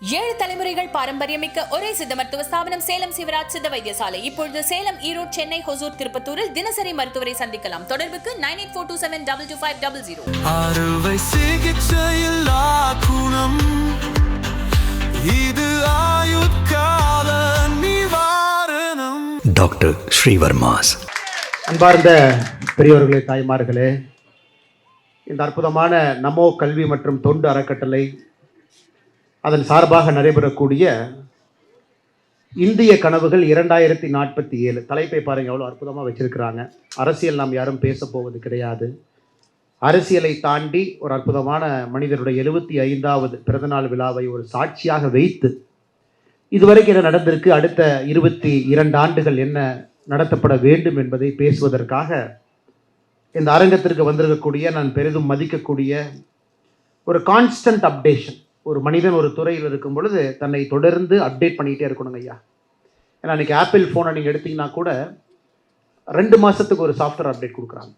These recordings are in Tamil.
ஏழு தலைமுறைகள் பாரம்பரியமிக்க ஒரே சித்த மருத்துவ ஸ்தாபனம் சேலம் சிவராஜ் சித்த வைத்தியசாலை. இப்பொழுது சேலம், ஈரோடு, சென்னை, ஹொசூர், திருப்பத்தூரில் தினசரி மருத்துவரை சந்திக்கலாம். தொடர்புக்கு 9842722500. அறுவை சிகிச்சையில் குணம் இது ஆயுட்கால நிவாரணம். டாக்டர் ஸ்ரீவர்மாஸ். அன்பார்ந்த பெரியவர்களே, தாய்மார்களே, இந்த அற்புதமான நமோ கல்வி மற்றும் தொண்டு அறக்கட்டளை, அதன் சார்பாக நடைபெறக்கூடிய இந்திய கனவுகள் 2047 தலைப்பை பாருங்கள், எவ்வளோ அற்புதமாக வச்சிருக்கிறாங்க. அரசியல் நாம் யாரும் பேச போவது கிடையாது. அரசியலை தாண்டி ஒரு அற்புதமான மனிதருடைய 75வது பிறந்தநாள் விழாவை ஒரு சாட்சியாக வைத்து இதுவரைக்கும் என்ன நடந்திருக்கு, அடுத்த 22 ஆண்டுகள் என்ன நடத்தப்பட வேண்டும் என்பதை பேசுவதற்காக இந்த அரங்கத்திற்கு வந்திருக்கக்கூடிய, நான் பெரிதும் மதிக்கக்கூடிய ஒரு கான்ஸ்டன்ட் அப்டேஷன். ஒரு மனிதன் ஒரு துறையில் இருக்கும் பொழுது தன்னை தொடர்ந்து அப்டேட் பண்ணிக்கிட்டே இருக்கணுங்க ஐயா. ஏன்னா இன்றைக்கி ஆப்பிள் ஃபோனை நீங்கள் எடுத்திங்கன்னா கூட 2 மாதத்துக்கு ஒரு சாஃப்ட்வேர் அப்டேட் கொடுக்குறாங்க.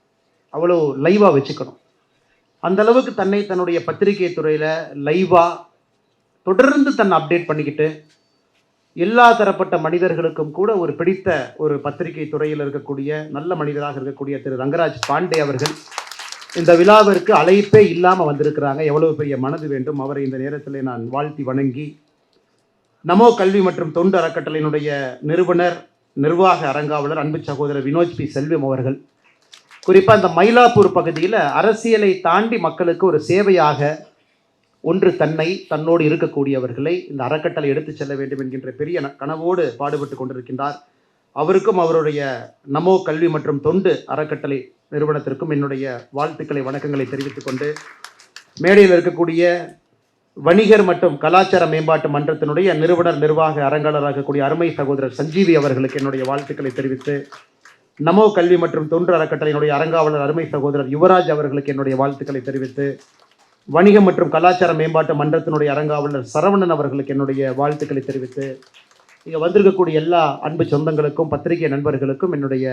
அவ்வளோ லைவாக வச்சுக்கணும். அந்த அளவுக்கு தன்னுடைய பத்திரிகை துறையில் லைவாக தொடர்ந்து தன்னை அப்டேட் பண்ணிக்கிட்டு எல்லா தரப்பட்ட மனிதர்களுக்கும் கூட ஒரு பிடித்த ஒரு பத்திரிகை துறையில் இருக்கக்கூடிய நல்ல மனிதராக இருக்கக்கூடிய திரு ரங்கராஜ் பாண்டே அவர்கள் இந்த விழாவிற்கு அழைப்பே இல்லாமல் வந்திருக்கிறாங்க. எவ்வளவு பெரிய மனது வேண்டும். அவரை இந்த நேரத்தில் நான் வாழ்த்தி வணங்கி, நமோ கல்வி மற்றும் தொண்டு அறக்கட்டளையினுடைய நிறுவனர், நிர்வாக அரங்காவலர் அன்பு சகோதரர் வினோஜ் பி செல்வம் அவர்கள், குறிப்பாக இந்த மயிலாப்பூர் பகுதியில் அரசியலை தாண்டி மக்களுக்கு ஒரு சேவையாக ஒன்று தன்னோடு இருக்கக்கூடியவர்களை இந்த அறக்கட்டளை எடுத்து செல்ல வேண்டும் என்கின்ற பெரிய கனவோடு பாடுபட்டு கொண்டிருக்கின்றார். அவருக்கும் அவருடைய நமோ கல்வி மற்றும் தொண்டு அறக்கட்டளை நிறுவனத்திற்கும் என்னுடைய வாழ்த்துக்களை, வணக்கங்களை தெரிவித்துக் கொண்டு, மேடையில் இருக்கக்கூடிய வணிகர் மற்றும் கலாச்சார மேம்பாட்டு மன்றத்தினுடைய நிறுவனர், நிர்வாக அரங்காளராக இருக்கக்கூடிய அருமை சகோதரர் சஞ்சீவி அவர்களுக்கு என்னுடைய வாழ்த்துக்களை தெரிவித்து, நமோ கல்வி மற்றும் தொண்டு அறக்கட்டளையினுடைய அரங்காவலர் அருமை சகோதரர் யுவராஜ் அவர்களுக்கு என்னுடைய வாழ்த்துக்களை தெரிவித்து, வணிகம் மற்றும் கலாச்சார மேம்பாட்டு மன்றத்தினுடைய அரங்காவலர் சரவணன் அவர்களுக்கு என்னுடைய வாழ்த்துக்களை தெரிவித்து, இங்கே வந்திருக்கக்கூடிய எல்லா அன்பு சொந்தங்களுக்கும் பத்திரிகை நண்பர்களுக்கும் என்னுடைய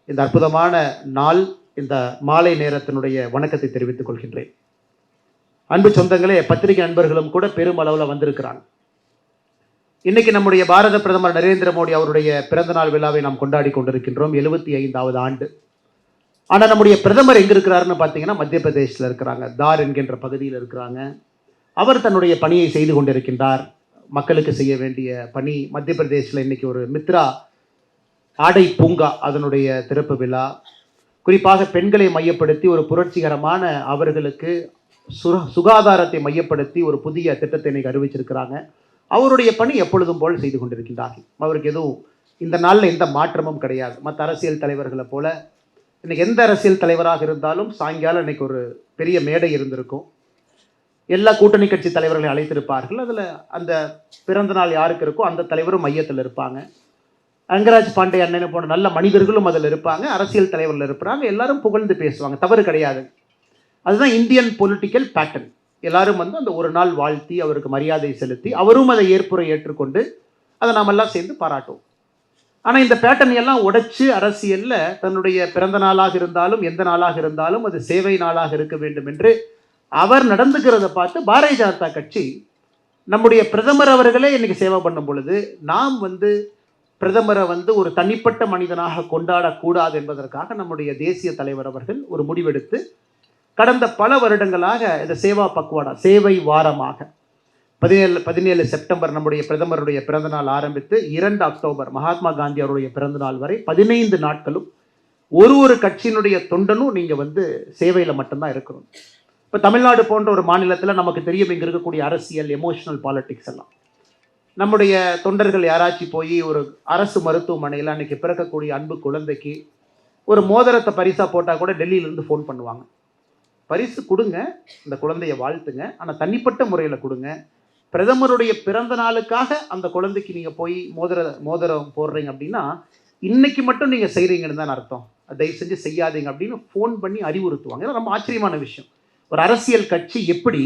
இந்த அற்புதமான நாள், இந்த மாலை நேரத்தினுடைய வணக்கத்தை தெரிவித்துக் கொள்கின்றேன். அன்பு சொந்தங்களே, பத்திரிகை நண்பர்களும் கூட பெருமளவில் வந்திருக்கிறாங்க. இன்னைக்கு நம்முடைய பாரத பிரதமர் நரேந்திர மோடி அவருடைய பிறந்தநாள் விழாவை நாம் கொண்டாடி கொண்டிருக்கின்றோம், 75வது ஆண்டு. ஆனால் நம்முடைய பிரதமர் எங்கே இருக்கிறாருன்னு பார்த்தீங்கன்னா மத்திய பிரதேசில் இருக்கிறாங்க, தார் என்கின்ற பகுதியில் இருக்கிறாங்க. அவர் தன்னுடைய பணியை செய்து கொண்டிருக்கின்றார். மக்களுக்கு செய்ய வேண்டிய பணி. மத்திய பிரதேசில் இன்னைக்கு ஒரு மித்ரா ஆடை பூங்கா, அதனுடைய திறப்பு விழா, குறிப்பாக பெண்களை மையப்படுத்தி ஒரு புரட்சிகரமான அவர்களுக்கு சுகாதாரத்தை மையப்படுத்தி ஒரு புதிய திட்டத்தை இன்னைக்கு அறிவிச்சிருக்கிறாங்க. அவருடைய பணி எப்பொழுதும் போல் செய்து கொண்டிருக்கின்றார்கள். அவருக்கு எதுவும் இந்த நாளில் எந்த மாற்றமும் கிடையாது. மற்ற அரசியல் தலைவர்களை போல இன்னைக்கு எந்த அரசியல் தலைவராக இருந்தாலும் சாயங்காலம் இன்னைக்கு ஒரு பெரிய மேடை இருந்திருக்கும். எல்லா கூட்டணி கட்சி தலைவர்களை அழைத்திருப்பார்கள். அதில் அந்த பிறந்த நாள் யாருக்கு இருக்கோ அந்த தலைவரும் மையத்தில் இருப்பாங்க. ரங்கராஜ் பாண்டே அண்ணன் போன்ற நல்ல மனிதர்களும் அதில் இருப்பாங்க. அரசியல் தலைவர்கள் இருப்பாங்க. எல்லாரும் புகழ்ந்து பேசுவாங்க, தவறு கிடையாது. அதுதான் இந்தியன் பொலிட்டிக்கல் பேட்டர்ன். எல்லாரும் அந்த ஒரு நாள் வாழ்த்தி அவருக்கு மரியாதை செலுத்தி அவரும் அதை ஏற்றுக்கொண்டு அதை நாம் எல்லாம் சேர்ந்து பாராட்டுவோம். ஆனால் இந்த பேட்டர்ன் எல்லாம் உடைச்சு அரசியலில் தன்னுடைய பிறந்த நாளாக இருந்தாலும் எந்த நாளாக இருந்தாலும் அது சேவை நாளாக இருக்க வேண்டும் என்று அவர் நடந்துக்கிறத பார்த்து பாரதிய ஜனதா கட்சி நம்முடைய பிரதமர் அவர்களே இன்னைக்கு சேவை பண்ணும் பொழுது நாம் பிரதமரை ஒரு தனிப்பட்ட மனிதனாக கொண்டாடக்கூடாது என்பதற்காக நம்முடைய தேசிய தலைவர் அவர்கள் ஒரு முடிவெடுத்து கடந்த பல வருடங்களாக இந்த சேவா பக்வாடா, சேவை வாரமாக 17 செப்டம்பர் நம்முடைய பிரதமருடைய பிறந்தநாள் ஆரம்பித்து 2 அக்டோபர் மகாத்மா காந்தி அவருடைய பிறந்தநாள் வரை 15 நாட்களும் ஒரு கட்சியினுடைய தொண்டனும் நீங்கள் சேவையில் மட்டும்தான் இருக்கணும். இப்போ தமிழ்நாடு போன்ற ஒரு மாநிலத்தில் நமக்கு தெரியும், இங்கே இருக்கக்கூடிய அரசியல், எமோஷனல் பாலிட்டிக்ஸ் எல்லாம். நம்முடைய தொண்டர்கள் யாராச்சும் போய் ஒரு அரசு மருத்துவமனையில் அன்றைக்கி பிறக்கக்கூடிய அன்பு குழந்தைக்கு ஒரு மோதிரத்தை பரிசாக போட்டால் கூட டெல்லியிலேருந்து ஃபோன் பண்ணுவாங்க. பரிசு கொடுங்க, இந்த குழந்தைய வாழ்த்துங்க, ஆனால் தனிப்பட்ட முறையில் கொடுங்க. பிரதமருடைய பிறந்த நாளுக்காக அந்த குழந்தைக்கு நீங்கள் போய் மோதிரம் போடுறீங்க அப்படின்னா இன்னைக்கு மட்டும் நீங்கள் செய்கிறீங்கன்னு தான் அர்த்தம். தயவு செஞ்சு செய்யாதீங்க அப்படின்னு ஃபோன் பண்ணி அறிவுறுத்துவாங்க. இதெல்லாம் ரொம்ப ஆச்சரியமான விஷயம். ஒரு அரசியல் கட்சி எப்படி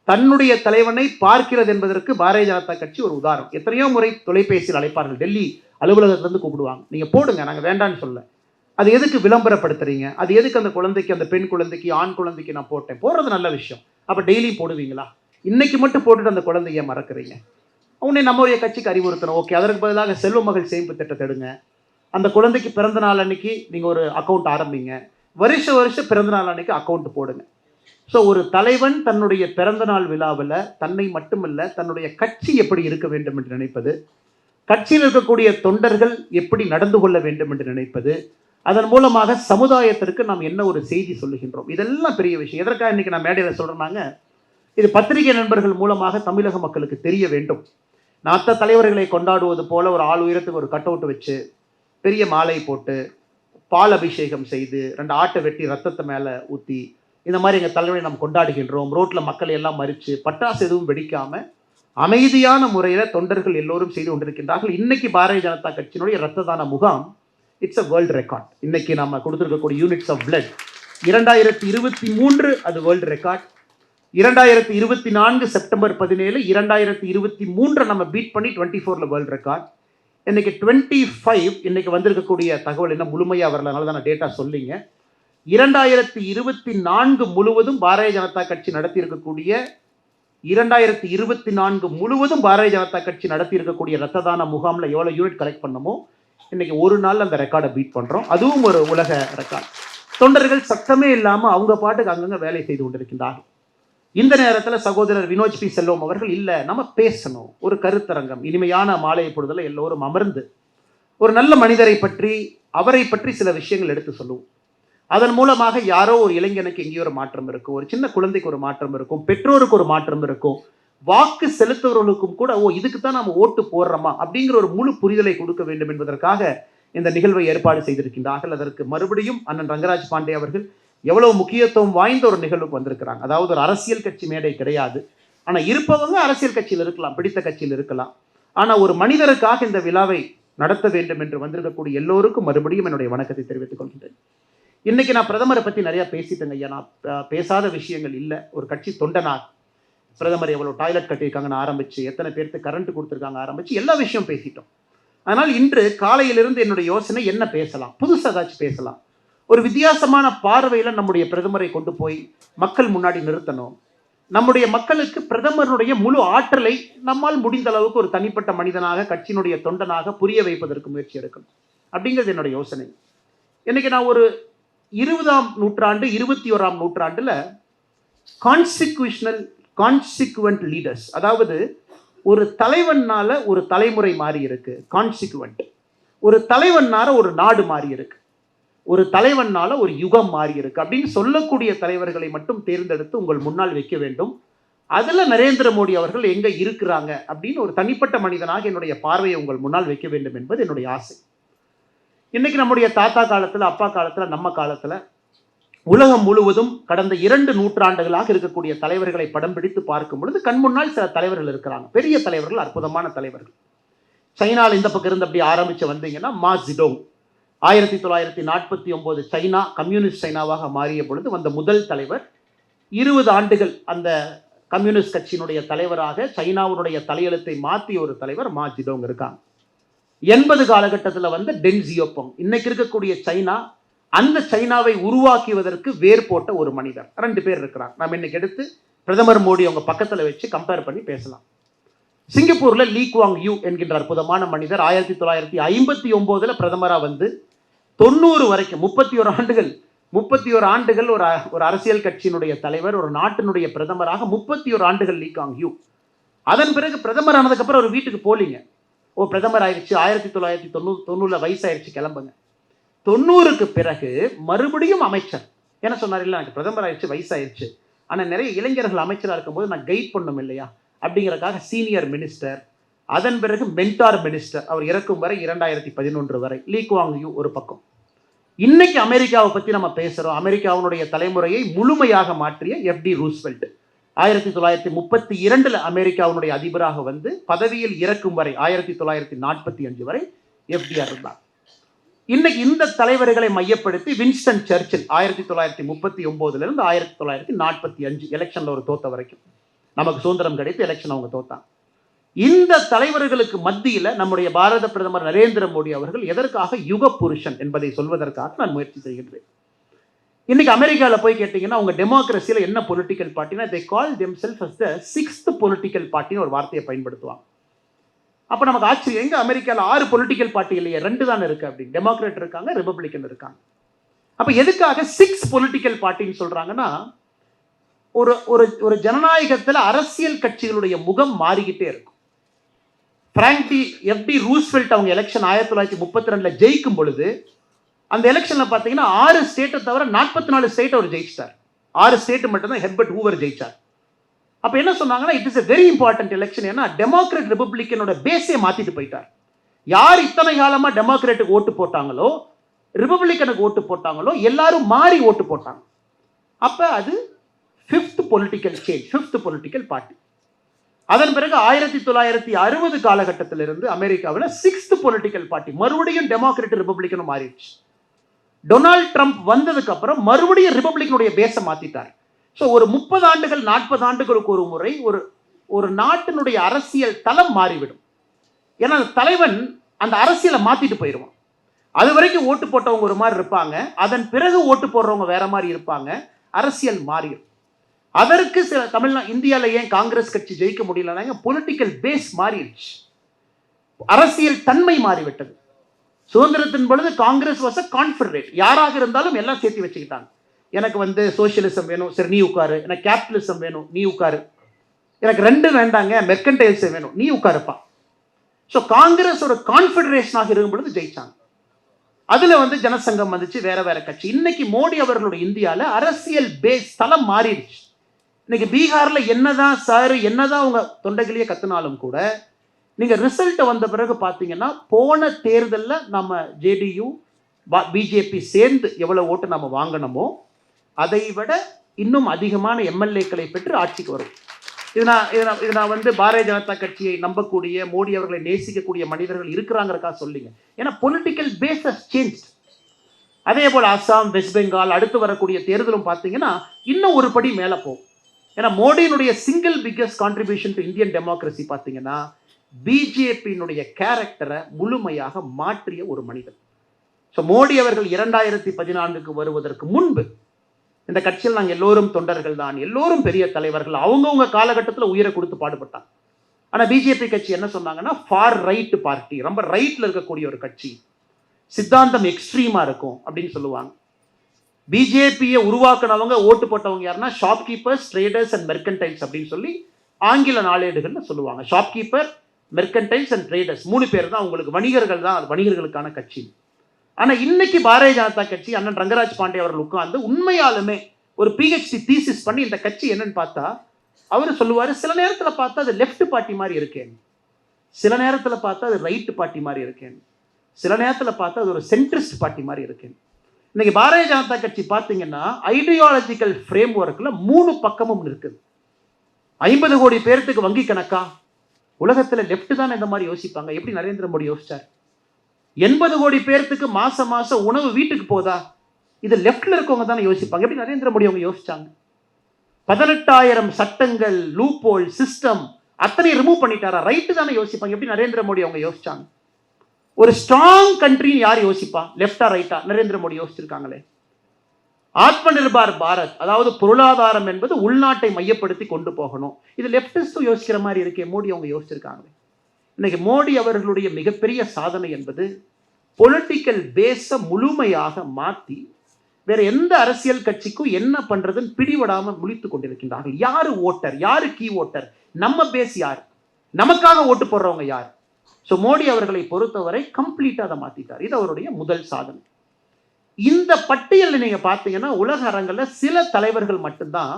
தன்னுடைய தலைவனை பார்க்கிறது என்பதற்கு பாரதிய ஜனதா கட்சி ஒரு உதாரணம். எத்தனையோ முறை தொலைபேசியில் அழைப்பார்கள், டெல்லி அலுவலகத்திலேருந்து கூப்பிடுவாங்க, நீங்கள் போடுங்க, நாங்கள் வேண்டான்னு சொல்ல. அது எதுக்கு விளம்பரப்படுத்துறீங்க? அது எதுக்கு அந்த குழந்தைக்கு, அந்த பெண் குழந்தைக்கு, ஆண் குழந்தைக்கு நான் போடுறது நல்ல விஷயம். அப்போ டெய்லி போடுவீங்களா? இன்னைக்கு மட்டும் போட்டுட்டு அந்த குழந்தைய மறக்கிறீங்க? உன்னை நம்முடைய கட்சிக்கு அறிவுறுத்தணும். ஓகே, அதற்கு பதிலாக செல்வ மகள் சேமிப்பு திட்டத்தை எடுங்க. அந்த குழந்தைக்கு பிறந்த நாள் அன்னைக்கு நீங்கள் ஒரு அக்கௌண்ட் ஆரம்பிங்க. வருஷம் பிறந்த நாள் அன்னைக்கு அக்கௌண்ட் போடுங்க. ஸோ ஒரு தலைவன் தன்னுடைய பிறந்த நாள் விழாவில் தன்னை மட்டுமல்ல, தன்னுடைய கட்சி எப்படி இருக்க வேண்டும் என்று நினைப்பது, கட்சியில் இருக்கக்கூடிய தொண்டர்கள் எப்படி நடந்து கொள்ள வேண்டும் என்று நினைப்பது, அதன் மூலமாக சமுதாயத்திற்கு நாம் என்ன ஒரு செய்தி சொல்லுகின்றோம், இதெல்லாம் பெரிய விஷயம். எதற்காக இன்னைக்கு நான் மேடையில் சொல்கிறேன்னாங்க, இது பத்திரிகை நண்பர்கள் மூலமாக தமிழக மக்களுக்கு தெரிய வேண்டும். நாத்த தலைவர்களை கொண்டாடுவது போல ஒரு ஆள் உயரத்துக்கு ஒரு கட் அவுட் வச்சு பெரிய மாலை போட்டு பால் அபிஷேகம் செய்து 2 ஆட்டை வெட்டி ரத்தத்தை மேலே ஊற்றி இந்த மாதிரி எங்கள் தலைவரை நாம் கொண்டாடுகின்றோம். ரோட்டில் மக்களை எல்லாம் மறித்து பட்டாசு எதுவும் வெடிக்காமல் அமைதியான முறையில் தொண்டர்கள் எல்லோரும் செய்து கொண்டிருக்கின்றார்கள். இன்னைக்கு பாரதிய ஜனதா கட்சியினுடைய இரத்த தான முகாம் இட்ஸ் அ வேர்ல்டு ரெக்கார்ட். இன்னைக்கு நம்ம கொடுத்துருக்கக்கூடிய யூனிட்ஸ் ஆஃப் பிளட் 2023 அது வேர்ல்டு ரெக்கார்ட். 2024 செப்டம்பர் 17, 2023 நம்ம பீட் பண்ணி 24ல் வேர்ல்டு ரெக்கார்ட். இன்னைக்கு 25 இன்னைக்கு வந்திருக்கக்கூடிய தகவல் என்ன முழுமையாக வரல, அதனால தான் நான் டேட்டா சொல்லிங்க. 2024 முழுவதும் பாரதிய ஜனதா கட்சி நடத்தி இருக்கக்கூடிய 2024 முழுவதும் பாரதிய ஜனதா கட்சி நடத்தி இருக்கக்கூடிய ரத்த தான முகாமில் எவ்வளோ யூனிட் கலெக்ட் பண்ணமோ இன்னைக்கு ஒரு நாள் அந்த ரெக்கார்டை பீட் பண்ணுறோம். அதுவும் ஒரு உலக ரெக்கார்ட். தொண்டர்கள் சத்தமே இல்லாமல் அவங்க பாட்டுக்கு அங்கங்கே வேலை செய்து கொண்டிருக்கின்றார்கள். இந்த நேரத்தில் சகோதரர் வினோஜ் பி செல்வம் அவர்கள் இல்லை நம்ம பேசணும், ஒரு கருத்தரங்கம், இனிமையான மாலை பொழுதில் எல்லோரும் அமர்ந்து ஒரு நல்ல மனிதரை பற்றி அவரை பற்றி சில விஷயங்கள் எடுத்து சொல்லுவோம். அதன் மூலமாக யாரோ ஒரு இளைஞனுக்கு எங்கேயோ ஒரு மாற்றம் இருக்கும், ஒரு சின்ன குழந்தைக்கு ஒரு மாற்றம் இருக்கும், பெற்றோருக்கு ஒரு மாற்றம் இருக்கும், வாக்கு செலுத்துவர்களுக்கும் கூட இதுக்கு தான் நம்ம ஓட்டு போடுறோமா அப்படிங்கிற ஒரு முழு புரிதலை கொடுக்க வேண்டும் என்பதற்காக இந்த நிகழ்வை ஏற்பாடு செய்திருக்கின்றார்கள். அதற்கு மறுபடியும் அண்ணன் ரங்கராஜ் பாண்டே அவர்கள் எவ்வளவு முக்கியத்துவம் வாய்ந்த ஒரு நிகழ்வுக்கு வந்திருக்கிறாங்க. அதாவது ஒரு அரசியல் கட்சி மேடை கிடையாது, ஆனால் இருப்பவங்க அரசியல் கட்சியில் இருக்கலாம், பிடித்த கட்சியில் இருக்கலாம், ஆனால் ஒரு மனிதருக்காக இந்த விழாவை நடத்த வேண்டும் என்று வந்திருக்கக்கூடிய எல்லோருக்கும் மறுபடியும் என்னுடைய வணக்கத்தை தெரிவித்துக் கொள்கின்றேன். இன்னைக்கு நான் பிரதமரை பற்றி நிறையா பேசிட்டேங்க ஐயா. நான் பேசாத விஷயங்கள் இல்லை. ஒரு கட்சி தொண்டனாக பிரதமர் எவ்வளோ டாய்லெட் கட்டியிருக்காங்கன்னு ஆரம்பித்து, எத்தனை பேருக்கு கரண்ட் கொடுத்துருக்காங்க ஆரம்பித்து எல்லா விஷயம் பேசிட்டோம். அதனால் இன்று காலையிலிருந்து என்னுடைய யோசனை என்ன பேசலாம், புதுசாக ஏதாச்சும் பேசலாம், ஒரு வித்தியாசமான பார்வையில் நம்முடைய பிரதமரை கொண்டு போய் மக்கள் முன்னாடி நிறுத்தணும். நம்முடைய மக்களுக்கு பிரதமருடைய முழு ஆற்றலை நம்மால் முடிந்த அளவுக்கு ஒரு தனிப்பட்ட மனிதனாக கட்சியினுடைய தொண்டனாக புரிய வைப்பதற்கு முயற்சி எடுக்கணும் அப்படிங்கிறது என்னுடைய யோசனை. இன்னைக்கு நான் ஒரு 20ஆம் நூற்றாண்டு 21ஆம் நூற்றாண்டில் கான்சிக்வெண்ட் லீடர்ஸ், அதாவது ஒரு தலைவனால ஒரு தலைமுறை மாறி இருக்கு, கான்சிக்வெண்ட். ஒரு தலைவனால ஒரு நாடு மாறி இருக்கு, ஒரு தலைவனால ஒரு யுகம் மாறி இருக்கு அப்படின்னு சொல்லக்கூடிய தலைவர்களை மட்டும் தேர்ந்தெடுத்து உங்கள் முன்னால் வைக்க வேண்டும். அதில் நரேந்திர மோடி அவர்கள் எங்கே இருக்கிறாங்க அப்படின்னு ஒரு தனிப்பட்ட மனிதனாக என்னுடைய பார்வையை உங்கள் முன்னால் வைக்க வேண்டும் என்பது என்னுடைய ஆசை. இன்னைக்கு நம்முடைய தாத்தா காலத்தில், அப்பா காலத்தில், நம்ம காலத்தில் உலகம் முழுவதும் கடந்த 2 நூற்றாண்டுகளாக இருக்கக்கூடிய தலைவர்களை படம் பிடித்து பார்க்கும் பொழுது கண் முன்னால் சில தலைவர்கள் இருக்கிறாங்க, பெரிய தலைவர்கள், அற்புதமான தலைவர்கள். சைனாவில் இந்த பக்கம் இருந்து அப்படி ஆரம்பித்து வந்தீங்கன்னா மா ஜிடோங் 1949 சைனா கம்யூனிஸ்ட் சைனாவாக மாறிய பொழுது வந்த முதல் தலைவர். 20 ஆண்டுகள் அந்த கம்யூனிஸ்ட் கட்சியினுடைய தலைவராக சைனாவுடைய தலையெழுத்தை மாற்றிய ஒரு தலைவர் மா ஜிடோங் இருக்காங்க. 80 காலகட்டத்தில் வந்து டெங் ஜியோபங், இன்னைக்கு இருக்கக்கூடிய சைனா, அந்த சைனாவை உருவாக்குவதற்கு வேர் போட்ட ஒரு மனிதர். 2 பேர் இருக்கிறாங்க. நம்ம இன்னைக்கு எடுத்து பிரதமர் மோடி அவங்க பக்கத்தில் வச்சு கம்பேர் பண்ணி பேசலாம். சிங்கப்பூரில் லீ குவாங் யூ என்கின்ற அற்புதமான மனிதர் 1959 பிரதமராக வந்து 90 வரைக்கும் 31 ஆண்டுகள் ஒரு அரசியல் கட்சியினுடைய தலைவர், ஒரு நாட்டினுடைய பிரதமராக 31 ஆண்டுகள் லீ குவாங் யூ. அதன் பிறகு பிரதமர் ஆனதுக்கப்புறம் ஒரு வீட்டுக்கு போலிங்க, பிரதமர் ஆயிடுச்சு, 1990 வயசாயிருச்சு, கிளம்புங்க. 90க்கு பிறகு மறுபடியும் அமைச்சர். என்ன சொன்னார், இல்லை எனக்கு பிரதமர் ஆயிடுச்சு, வயசாயிருச்சு, ஆனால் நிறைய இளைஞர்கள் அமைச்சராக இருக்கும்போது நான் கைட் பண்ணணும் இல்லையா அப்படிங்கிறக்காக சீனியர் மினிஸ்டர், அதன் பிறகு மென்டார் மினிஸ்டர். அவர் இறக்கும் வரை 2011 வரை லீ குவாங் யூ ஒரு பக்கம். இன்னைக்கு அமெரிக்காவை பற்றி நம்ம பேசுகிறோம். அமெரிக்காவுடைய தலைமுறையை முழுமையாக மாற்றிய எஃப்டி ரூஸ்வெல்ட் 1932 அமெரிக்காவுடைய அதிபராக வந்து பதவியில் இறக்கும் வரை 1945 வரை எஃப்டிஆர் இருந்தார். இன்னைக்கு இந்த தலைவர்களை மையப்படுத்தி வின்ஸ்டன் சர்ச்சில் 1939 1945 எலெக்ஷன்ல ஒரு தோத்த வரைக்கும், நமக்கு சுதந்திரம் கிடைத்து எலெக்ஷன் அவங்க தோத்தாங்க. இந்த தலைவர்களுக்கு மத்தியில் நம்முடைய பாரத பிரதமர் நரேந்திர மோடி அவர்கள் எதற்காக யுக புருஷன் என்பதை சொல்வதற்காக நான் முயற்சி செய்கின்றேன். இன்னைக்கு அமெரிக்காவில் போய் கேட்டிங்கன்னா அவங்க டெமோக்ரஸியில் என்ன பொலிட்டிக்கல் பார்ட்டினா தே கால் தெம்செல்ஃப் அஸ் த 6th பொலிட்டிக்கல் பார்ட்டின்னு ஒரு வார்த்தையை பயன்படுத்துவாங்க. அப்போ நமக்கு ஆச்சரியம், எங்கே அமெரிக்காவில் 6 பொலிட்டிக்கல் பார்ட்டி இல்லையே, 2 தானே இருக்குது அப்படின்னு. டெமோக்ராட் இருக்காங்க, ரிபப்ளிக்கன் இருக்காங்க. அப்போ எதுக்காக 6 பொலிட்டிக்கல் பார்ட்டின்னு சொல்கிறாங்கன்னா, ஒரு ஒரு ஒரு ஜனநாயகத்தில் அரசியல் கட்சிகளுடைய முகம் மாறிக்கிட்டே இருக்கும். ஃப்ராங்க்லி எஃப்டி ரூஸ்வெல்ட் அவங்க எலெக்ஷன் 1932 ஜெயிக்கும் பொழுது அந்த எலெக்ஷனில் பார்த்தீங்கன்னா 6 ஸ்டேட்டை தவிர 44 ஸ்டேட் அவர் ஜெயிச்சிட்டார். 6 ஸ்டேட்டு மட்டும்தான் ஹெர்பர்ட் ஹூவர் ஜெயிச்சார். அப்போ என்ன சொன்னாங்கன்னா, it is a very important election. ஏன்னா டெமோக்ராட் ரிபப்ளிக்கனோட பேஸே மாற்றிட்டு போயிட்டார். யார் இத்தனை காலமாக டெமோக்ராட்டுக்கு ஓட்டு போட்டாங்களோ, ரிபப்ளிக்கனுக்கு ஓட்டு போட்டாங்களோ, எல்லாரும் மாறி ஓட்டு போட்டாங்க. அப்போ அது 5th political change, 5th political party. அதன் பிறகு 1960 காலகட்டத்திலிருந்து அமெரிக்காவில் 6th பொலிட்டிக்கல் பார்ட்டி, மறுபடியும் டெமோக்ராட் ரிபப்ளிக்கனும் மாறிடுச்சு. டொனால்ட் ட்ரம்ப் வந்ததுக்கு அப்புறம் மறுபடியும் ரிபப்ளிக்கனுடைய பேஸை மாத்திட்டார். ஸோ ஒரு 30 ஆண்டுகள் 40 ஆண்டுகளுக்கு ஒரு முறை ஒரு நாட்டினுடைய அரசியல் தளம் மாறிவிடும். ஏன்னா அந்த தலைவன் அந்த அரசியலை மாத்திட்டு போயிடுவான். அது வரைக்கும் ஓட்டு போட்டவங்க ஒரு மாதிரி இருப்பாங்க, அதன் பிறகு ஓட்டு போடுறவங்க வேற மாதிரி இருப்பாங்க, அரசியல் மாறிடும். அதற்கு சில இந்தியாவில் ஏன் காங்கிரஸ் கட்சி ஜெயிக்க முடியலன்னா பொலிட்டிக்கல் பேஸ் மாறிடுச்சு, அரசியல் தன்மை மாறிவிட்டது. சுதந்திரத்தின் பொழுது காங்கிரஸ் வாஸ் அ கான்ஃபெடரேட், யாராக இருந்தாலும் எல்லாம் சேர்த்து வச்சுக்கிட்டாங்க. எனக்கு சோசியலிசம் வேணும், சரி நீ உட்காரு. எனக்கு கேபிட்டலிசம் வேணும், நீ உட்காரு. எனக்கு 2 வேண்டாங்க, மெர்கன்டைல்ஸம் வேணும், நீ உட்காருப்பா. ஸோ காங்கிரஸ் ஒரு கான்ஃபெடரேஷனாக இருக்கும் பொழுது ஜெயிச்சாங்க. அதில் ஜனசங்கம் வந்துச்சு, வேற வேற கட்சி. இன்னைக்கு மோடி அவர்களுடைய இந்தியாவில் அரசியல் பேஸ் தளம் மாறிடுச்சு. இன்னைக்கு பீகாரில் என்னதான் சார் என்னதான் அவங்க தொண்டைகளையே கத்துனாலும் கூட நீங்கள் ரிசல்ட்டை வந்த பிறகு பார்த்தீங்கன்னா, போன தேர்தலில் நம்ம ஜேடியு பிஜேபி சேர்ந்து எவ்வளோ ஓட்டு நம்ம வாங்கினோமோ அதை விட இன்னும் அதிகமான எம்எல்ஏக்களை பெற்று ஆட்சிக்கு வரும். இது நான் பாரதிய ஜனதா கட்சியை நம்பக்கூடிய, மோடி அவர்களை நேசிக்கக்கூடிய மனிதர்கள் இருக்கிறாங்கிறக்கா சொல்லிங்க. ஏன்னா பொலிட்டிக்கல் பேஸ் ஹஸ் சேஞ்ச். அதே போல் அஸ்ஸாம், வெஸ்ட் பெங்கால், அடுத்து வரக்கூடிய தேர்தலும் பார்த்தீங்கன்னா இன்னும் ஒரு படி மேலே போகும். ஏன்னா மோடியினுடைய single biggest contribution to Indian democracy பார்த்தீங்கன்னா பிஜேபியினுடைய கேரக்டரை முழுமையாக மாற்றிய ஒரு மனிதன். ஸோ மோடி அவர்கள் 2014 வருவதற்கு முன்பு இந்த கட்சியில் நாங்கள் எல்லோரும் தொண்டர்கள் தான், எல்லோரும் பெரிய தலைவர்கள், அவங்கவுங்க காலகட்டத்தில் உயிரை கொடுத்து பாடுபட்டாங்க. ஆனால் பிஜேபி கட்சி என்ன சொன்னாங்கன்னா, ஃபார் ரைட் பார்ட்டி, ரொம்ப ரைட்டில் இருக்கக்கூடிய ஒரு கட்சி, சித்தாந்தம் எக்ஸ்ட்ரீமாக இருக்கும் அப்படின்னு சொல்லுவாங்க. பிஜேபியை உருவாக்குனவங்க ஓட்டு போட்டவங்க யாருன்னா ஷாப்கீப்பர்ஸ், ட்ரேடர்ஸ் அண்ட் மெர்கன்டைல்ஸ் அப்படின்னு சொல்லி ஆங்கில நாளேடுகள்னு சொல்லுவாங்க. ஷாப்கீப்பர், மெர்கன்டைல்ஸ் அண்ட் ட்ரேடர்ஸ் 3 பேர் தான் உங்களுக்கு வணிகர்கள் தான், வணிகர்களுக்கான கட்சி. ஆனால் இன்னைக்கு பாரதிய ஜனதா கட்சி அண்ணன் ரங்கராஜ் பாண்டே அவர்கள் உட்கார்ந்து உண்மையாலுமே ஒரு பிஹெச்டி தீசிஸ் பண்ணி இந்த கட்சி என்னன்னு பார்த்தா அவர் சொல்லுவார், சில நேரத்தில் பார்த்தா அது லெஃப்ட் பார்ட்டி மாதிரி இருக்கேன், சில நேரத்தில் பார்த்தா அது ரைட் பார்ட்டி மாதிரி இருக்கேன், சில நேரத்தில் பார்த்தா அது ஒரு சென்ட்ரிஸ்ட் பார்ட்டி மாதிரி இருக்கேன். இன்னைக்கு பாரதிய ஜனதா கட்சி பார்த்தீங்கன்னா ஐடியாலஜிக்கல் ஃப்ரேம் ஒர்க்கில் 3 பக்கமும் இருக்குது. 50 கோடி பேர்த்துக்கு வங்கி கணக்கா? உலகத்தில் லெஃப்ட் தான் இந்த மாதிரி யோசிப்பாங்க. எப்படி நரேந்திர மோடி யோசிச்சார்? 80 கோடி பேர்த்துக்கு மாசம் உணவு வீட்டுக்கு போதா? இது லெஃப்ட்ல இருக்கவங்க தானே யோசிப்பாங்க. எப்படி நரேந்திர மோடி அவங்க யோசிச்சாங்க? 18,000 சட்டங்கள், லூப்போல் சிஸ்டம் அத்தனை ரிமூவ் பண்ணிட்டாரா? ரைட்டு தானே யோசிப்பாங்க. எப்படி நரேந்திர மோடி அவங்க யோசிச்சாங்க? ஒரு ஸ்ட்ராங் கண்ட்ரின்னு யார் யோசிப்பா? லெஃப்டா ரைட்டா? நரேந்திர மோடி யோசிச்சிருக்காங்களே. ஆத்ம நிர்பார் பாரத், அதாவது பொருளாதாரம் என்பது உள்நாட்டை மையப்படுத்தி கொண்டு போகணும், இது லெப்டிஸ்டும் யோசிக்கிற மாதிரி இருக்கே, மோடி அவங்க யோசிச்சிருக்காங்களே. இன்னைக்கு மோடி அவர்களுடைய மிகப்பெரிய சாதனை என்பது பொலிட்டிக்கல் பேஸை முழுமையாக மாற்றி வேற எந்த அரசியல் கட்சிக்கும் என்ன பண்றதுன்னு பிடிபடாமல் முழித்து கொண்டிருக்கின்றார்கள். யாரு ஓட்டர், யாரு கீ ஓட்டர், நம்ம பேஸ் யார், நமக்காக ஓட்டு போடுறவங்க யார்? ஸோ மோடி அவர்களை பொறுத்தவரை கம்ப்ளீட்டாக அதை மாற்றிட்டார். இது அவருடைய முதல் சாதனை. இந்த பட்டியலில் நீங்கள் பார்த்தீங்கன்னா உலக அரங்கில் சில தலைவர்கள் மட்டும்தான்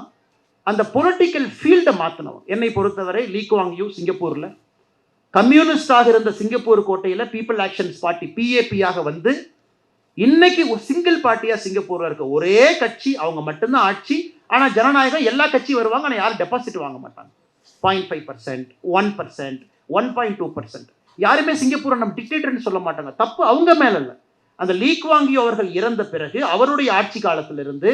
அந்த பொலிட்டிக்கல் ஃபீல்டை மாற்றினவங்க. என்னை பொறுத்தவரை லீ குவாங் யூ சிங்கப்பூரில் கம்யூனிஸ்டாக இருந்த சிங்கப்பூர் கோட்டையில் பீப்புள் ஆக்ஷன்ஸ் பார்ட்டி பிஏபியாக வந்து இன்னைக்கு ஒரு சிங்கிள் பார்ட்டியாக சிங்கப்பூரில் இருக்க ஒரே கட்சி, அவங்க மட்டும்தான் ஆட்சி. ஆனால் ஜனநாயகம் எல்லா கட்சியும் வருவாங்க, ஆனால் யாரும் டெபாசிட் வாங்க மாட்டாங்க. 0.5%, 1%, 1.2%. யாருமே சிங்கப்பூரை நம்ம டிக்டேட்டர்னு சொல்ல மாட்டாங்க. தப்பு அவங்க மேல இல்லை. அந்த லீ குவாங் யூ அவர்கள் இறந்த பிறகு அவருடைய ஆட்சி காலத்திலிருந்து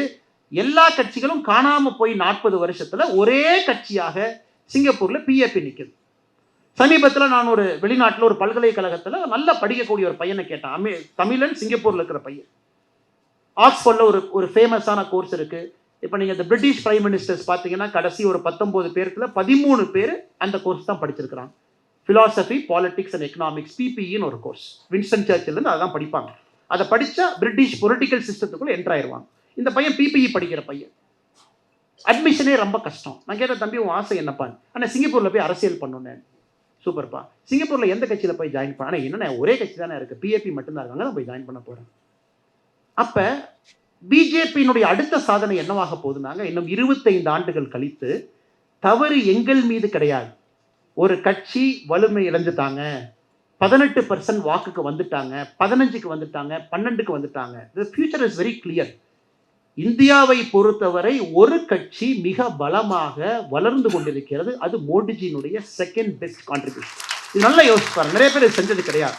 எல்லா கட்சிகளும் காணாம போய் 40 வருஷத்துல ஒரே கட்சியாக சிங்கப்பூர்ல பிஏபி நிற்குது. சமீபத்தில் நான் ஒரு வெளிநாட்டில் ஒரு பல்கலைக்கழகத்தில் நல்லா படிக்கக்கூடிய ஒரு பையனை கேட்டேன். தமிழன், சிங்கப்பூரில் இருக்கிற பையன். ஆக்ஸ்ஃபோர்டில் ஒரு ஃபேமஸான கோர்ஸ் இருக்குது. இப்போ நீங்கள் இந்த பிரிட்டிஷ் பிரைம் மினிஸ்டர்ஸ் பார்த்தீங்கன்னா கடைசி ஒரு 19 பேருக்குள்ள 13 பேர் அந்த கோர்ஸ் தான் படிச்சிருக்கிறாங்க. ஃபிலாசபி, பாலிட்டிக்ஸ் அண்ட் எக்கனாமிக்ஸ், பிபிஇன்னு ஒரு கோர்ஸ். வின்ஸ்டன் சர்ச்சிலேருந்து அதை தான் படிப்பாங்க. அதை படித்தா பிரிட்டிஷ் பொலிட்டிக்கல் சிஸ்டத்துக்குள்ளே என்ட்ரு ஆயிடுவாங்க. இந்த பையன் பிபிஇ படிக்கிற பையன். அட்மிஷனே ரொம்ப கஷ்டம். நான் கேட்ட தம்பி உன் ஆசை என்னப்பான்னு. ஆனால் சிங்கப்பூரில் போய் அரசியல் பண்ணணுன்னு. சூப்பர்ப்பா, சிங்கப்பூரில் எந்த கட்சியில் போய் ஜாயின் பண்ண? ஆனால் என்னென்ன ஒரே கட்சி தானே இருக்குது, பிஏபி மட்டும்தான் இருக்காங்க, தான் போய் ஜாயின் பண்ண போகிறேன். அப்போ பிஜேபியினுடைய அடுத்த சாதனை என்னவாக போகுதுனாங்க, இன்னும் 25 ஆண்டுகள் கழித்து தவறு எங்கள் மீது கிடையாது. ஒரு கட்சி வலிமை இழந்துட்டாங்க, 18% வாக்குக்கு வந்துட்டாங்க, 15க்கு வந்துட்டாங்க, 12க்கு வந்துட்டாங்க. The future is very clear. இந்தியாவை பொறுத்தவரை ஒரு கட்சி மிக பலமாக வளர்ந்து கொண்டிருக்கிறது. அது மோடிஜியினுடைய செகண்ட் பெஸ்ட் கான்ட்ரிபியூஷன். இது நல்லா யோசிப்பாரு. நிறைய பேர் இது செஞ்சது கிடையாது.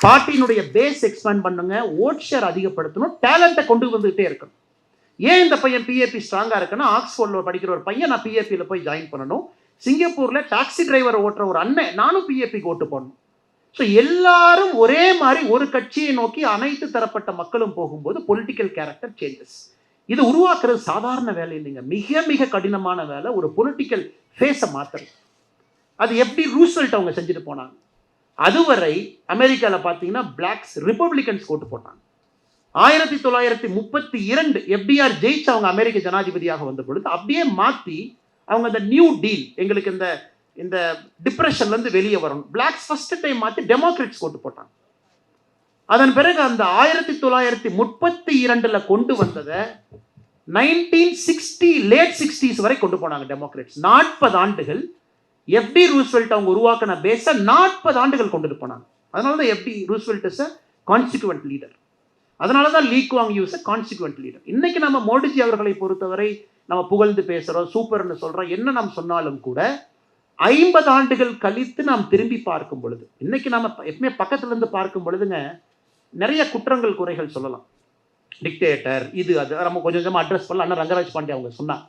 பார்ட்டியினுடைய பேஸ் எக்ஸ்பேண்ட் பண்ணுங்க, ஓட் ஷேர் அதிகப்படுத்தணும், டேலண்ட்டை கொண்டு வந்துகிட்டே இருக்கணும். ஏன் இந்த பையன் பிஏபி ஸ்ட்ராங்காக இருக்குன்னா, ஆக்ஸ்ஃபோர்டில் படிக்கிற ஒரு பையன் நான் பிஏபியில் போய் ஜாயின் பண்ணணும், சிங்கப்பூரில் டாக்ஸி டிரைவர் ஓட்டுற ஒரு அண்ணன் நானும் பிஏபிக்கு ஓட்டு போடணும். ஸோ எல்லாரும் ஒரே மாதிரி ஒரு கட்சியை நோக்கி அனைத்து தரப்பட்ட மக்களும் போகும்போது பொலிட்டிக்கல் கேரக்டர் சேஞ்சஸ். இது உருவாக்குறது சாதாரண வேலை இல்லைங்க, மிக மிக கடினமான வேலை. ஒரு பொலிட்டிக்கல் ஃபேஸை மாற்றுறது. அது எப்படி ரூஸ்வெல்ட் அவங்க செஞ்சுட்டு போனாங்க. அதுவரை அமெரிக்காவில் பார்த்தீங்கன்னா பிளாக்ஸ் ரிப்பப்ளிகன்ஸ் ஓட்டு போட்டாங்க. 1932 எஃப்டிஆர் ஜெயிச்சு அவங்க அமெரிக்க ஜனாதிபதியாக வந்த பொழுது அப்படியே மாற்றி அவங்க இந்த நியூ டீல், எங்களுக்கு இந்த டிப்ரெஷன்லேருந்து வெளியே வரணும், பிளாக்ஸ் ஃபர்ஸ்ட் டைம் மாற்றி டெமோக்ராட்ஸ் ஓட்டு போட்டாங்க. அதன் பிறகு அந்த 1932 கொண்டு வந்ததை 1960 லேட் 60s வரை கொண்டு போனாங்க டெமோக்ராட்ஸ். 40 ஆண்டுகள் எஃப்டி ரூஸ்வெல்ட் அவங்க உருவாக்கின பேஸை 40 ஆண்டுகள் கொண்டுட்டு போனாங்க. அதனால தான் FD Roosevelt is a constituent leader. அதனால தான் Lee Kuan Yew is a constituent leader. இன்னைக்கு நம்ம மோடிஜி அவர்களை பொறுத்தவரை நம்ம புகழ்ந்து பேசுகிறோம், சூப்பர்னு சொல்கிறோம், என்ன நாம் சொன்னாலும் கூட 50 ஆண்டுகள் கழித்து நாம் திரும்பி பார்க்கும் பொழுது, இன்னைக்கு நம்ம எப்பவுமே பக்கத்துலேருந்து பார்க்கும் பொழுதுங்க நிறைய குற்றங்கள் குறைகள் சொல்லலாம். டிக்டேட்டர் இது அது நம்ம கொஞ்சம் கொஞ்சமாக அட்ரஸ் பண்ணலாம். அண்ணா ரங்கராஜ் பாண்டே அவங்க சொன்னாங்க.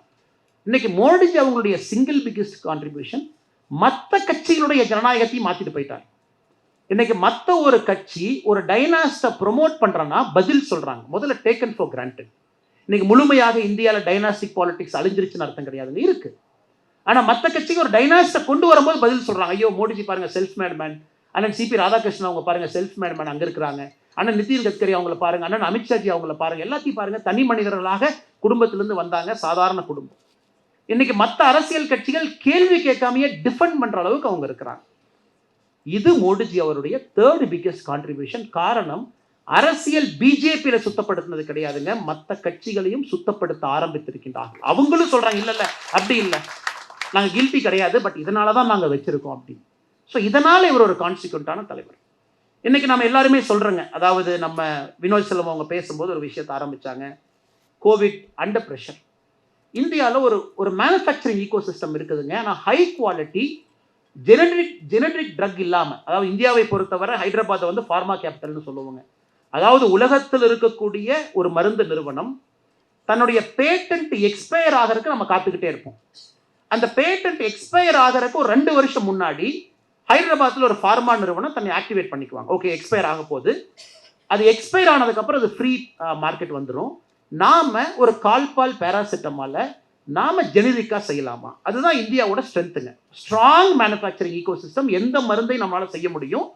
இன்னைக்கு மோடிஜி அவங்களுடைய சிங்கிள் பிக்கெஸ்ட் கான்ட்ரிபியூஷன் மற்ற கட்சிகளுடைய ஜனநாயகத்தையும் மாற்றிட்டு போயிட்டார். இன்னைக்கு மற்ற ஒரு கட்சி ஒரு டைனாஸ்டை ப்ரொமோட் பண்ணுறன்னா பதில் சொல்கிறாங்க. முதல்ல டேக்கன் ஃபார் கிராண்டட். இன்னைக்கு முழுமையாக இந்தியாவில் டைனாஸ்டிக் பாலிடிக்ஸ் அழிஞ்சிருச்சுன்னு அர்த்தம் கிடையாதுங்க, இருக்குது. ஆனால் மற்ற கட்சிக்கு ஒரு டைனாஸ்டை கொண்டு வரும்போது பதில் சொல்கிறாங்க. ஐயோ மோடிஜி பாருங்கள் செல்ஃப் மேட் மேன், அண்ணன் சிபி ராதாகிருஷ்ணன் அவங்க பாருங்கள் செல்ஃப் மேட் மேன் அங்கே இருக்கிறாங்க, அண்ணன் நிதின் கட்கரி அவங்கள பாருங்கள், அண்ணன் அமித்ஷாஜி அவங்கள பாருங்கள், எல்லாத்தையும் பாருங்கள், தனி மனிதர்களாக குடும்பத்திலேருந்து வந்தாங்க, சாதாரண குடும்பம். இன்னைக்கு மற்ற அரசியல் கட்சிகள் கேள்வி கேட்காமையே டிஃபெண்ட் பண்ணுற அளவுக்கு அவங்க இருக்கிறாங்க. இது மோடிஜி அவருடைய தேர்ட் பிக்கெஸ்ட் கான்ட்ரிபியூஷன். காரணம், அரசியல் பிஜேபியில் சுத்தப்படுத்தினது கிடையாதுங்க, மற்ற கட்சிகளையும் சுத்தப்படுத்த ஆரம்பித்திருக்கின்றார்கள். அவங்களும் சொல்கிறாங்க இல்லை அப்படி இல்லை, நாங்கள் கில்ட்டி கிடையாது, பட் இதனால தான் நாங்கள் வச்சுருக்கோம் அப்படின்னு. ஸோ இதனால் இவர் ஒரு கான்ஸ்டிக்வெண்ட்டான தலைவர். இன்றைக்கி நம்ம எல்லாருமே சொல்கிறோங்க. அதாவது நம்ம வினோத் செல்வம் அவங்க பேசும்போது ஒரு விஷயத்தை ஆரம்பித்தாங்க, கோவிட் அண்டர் ப்ரெஷர். இந்தியாவில் ஒரு மேனுஃபேக்சரிங் ஈகோ சிஸ்டம் இருக்குதுங்க. ஆனால் ஹை குவாலிட்டி ஜெனரிக் ட்ரக் இல்லாமல், அதாவது இந்தியாவை பொறுத்தவரை ஹைதராபாத்தை வந்து ஃபார்மா கேபிட்டல்னு சொல்லுவாங்க. அதாவது உலகத்தில் இருக்கக்கூடிய ஒரு மருந்து நிறுவனம் தன்னுடைய பேட்டன்ட் எக்ஸ்பயர் ஆகிறதுக்கு நம்ம காத்துக்கிட்டே இருப்போம். அந்த பேட்டன்ட் எக்ஸ்பயர் ஆகிறதுக்கு ஒரு 2 வருஷம் முன்னாடி ஹைதராபாத்தில் ஒரு ஃபார்மா நிறுவனம் தன்னை ஆக்டிவேட் பண்ணிக்குவாங்க. ஓகே எக்ஸ்பயர் ஆக போகுது, அது எக்ஸ்பயர் ஆனதுக்கப்புறம் அது ஃப்ரீ மார்க்கெட் வந்துடும், நாம் ஒரு கால்பால் பேராசிட்டமாலை நாம் ஜெனரிக்காக செய்யலாமா? அதுதான் இந்தியாவோட ஸ்ட்ரென்த்துங்க. Strong manufacturing ecosystem. எந்த மருந்தையும் நம்மளால் செய்ய முடியும்,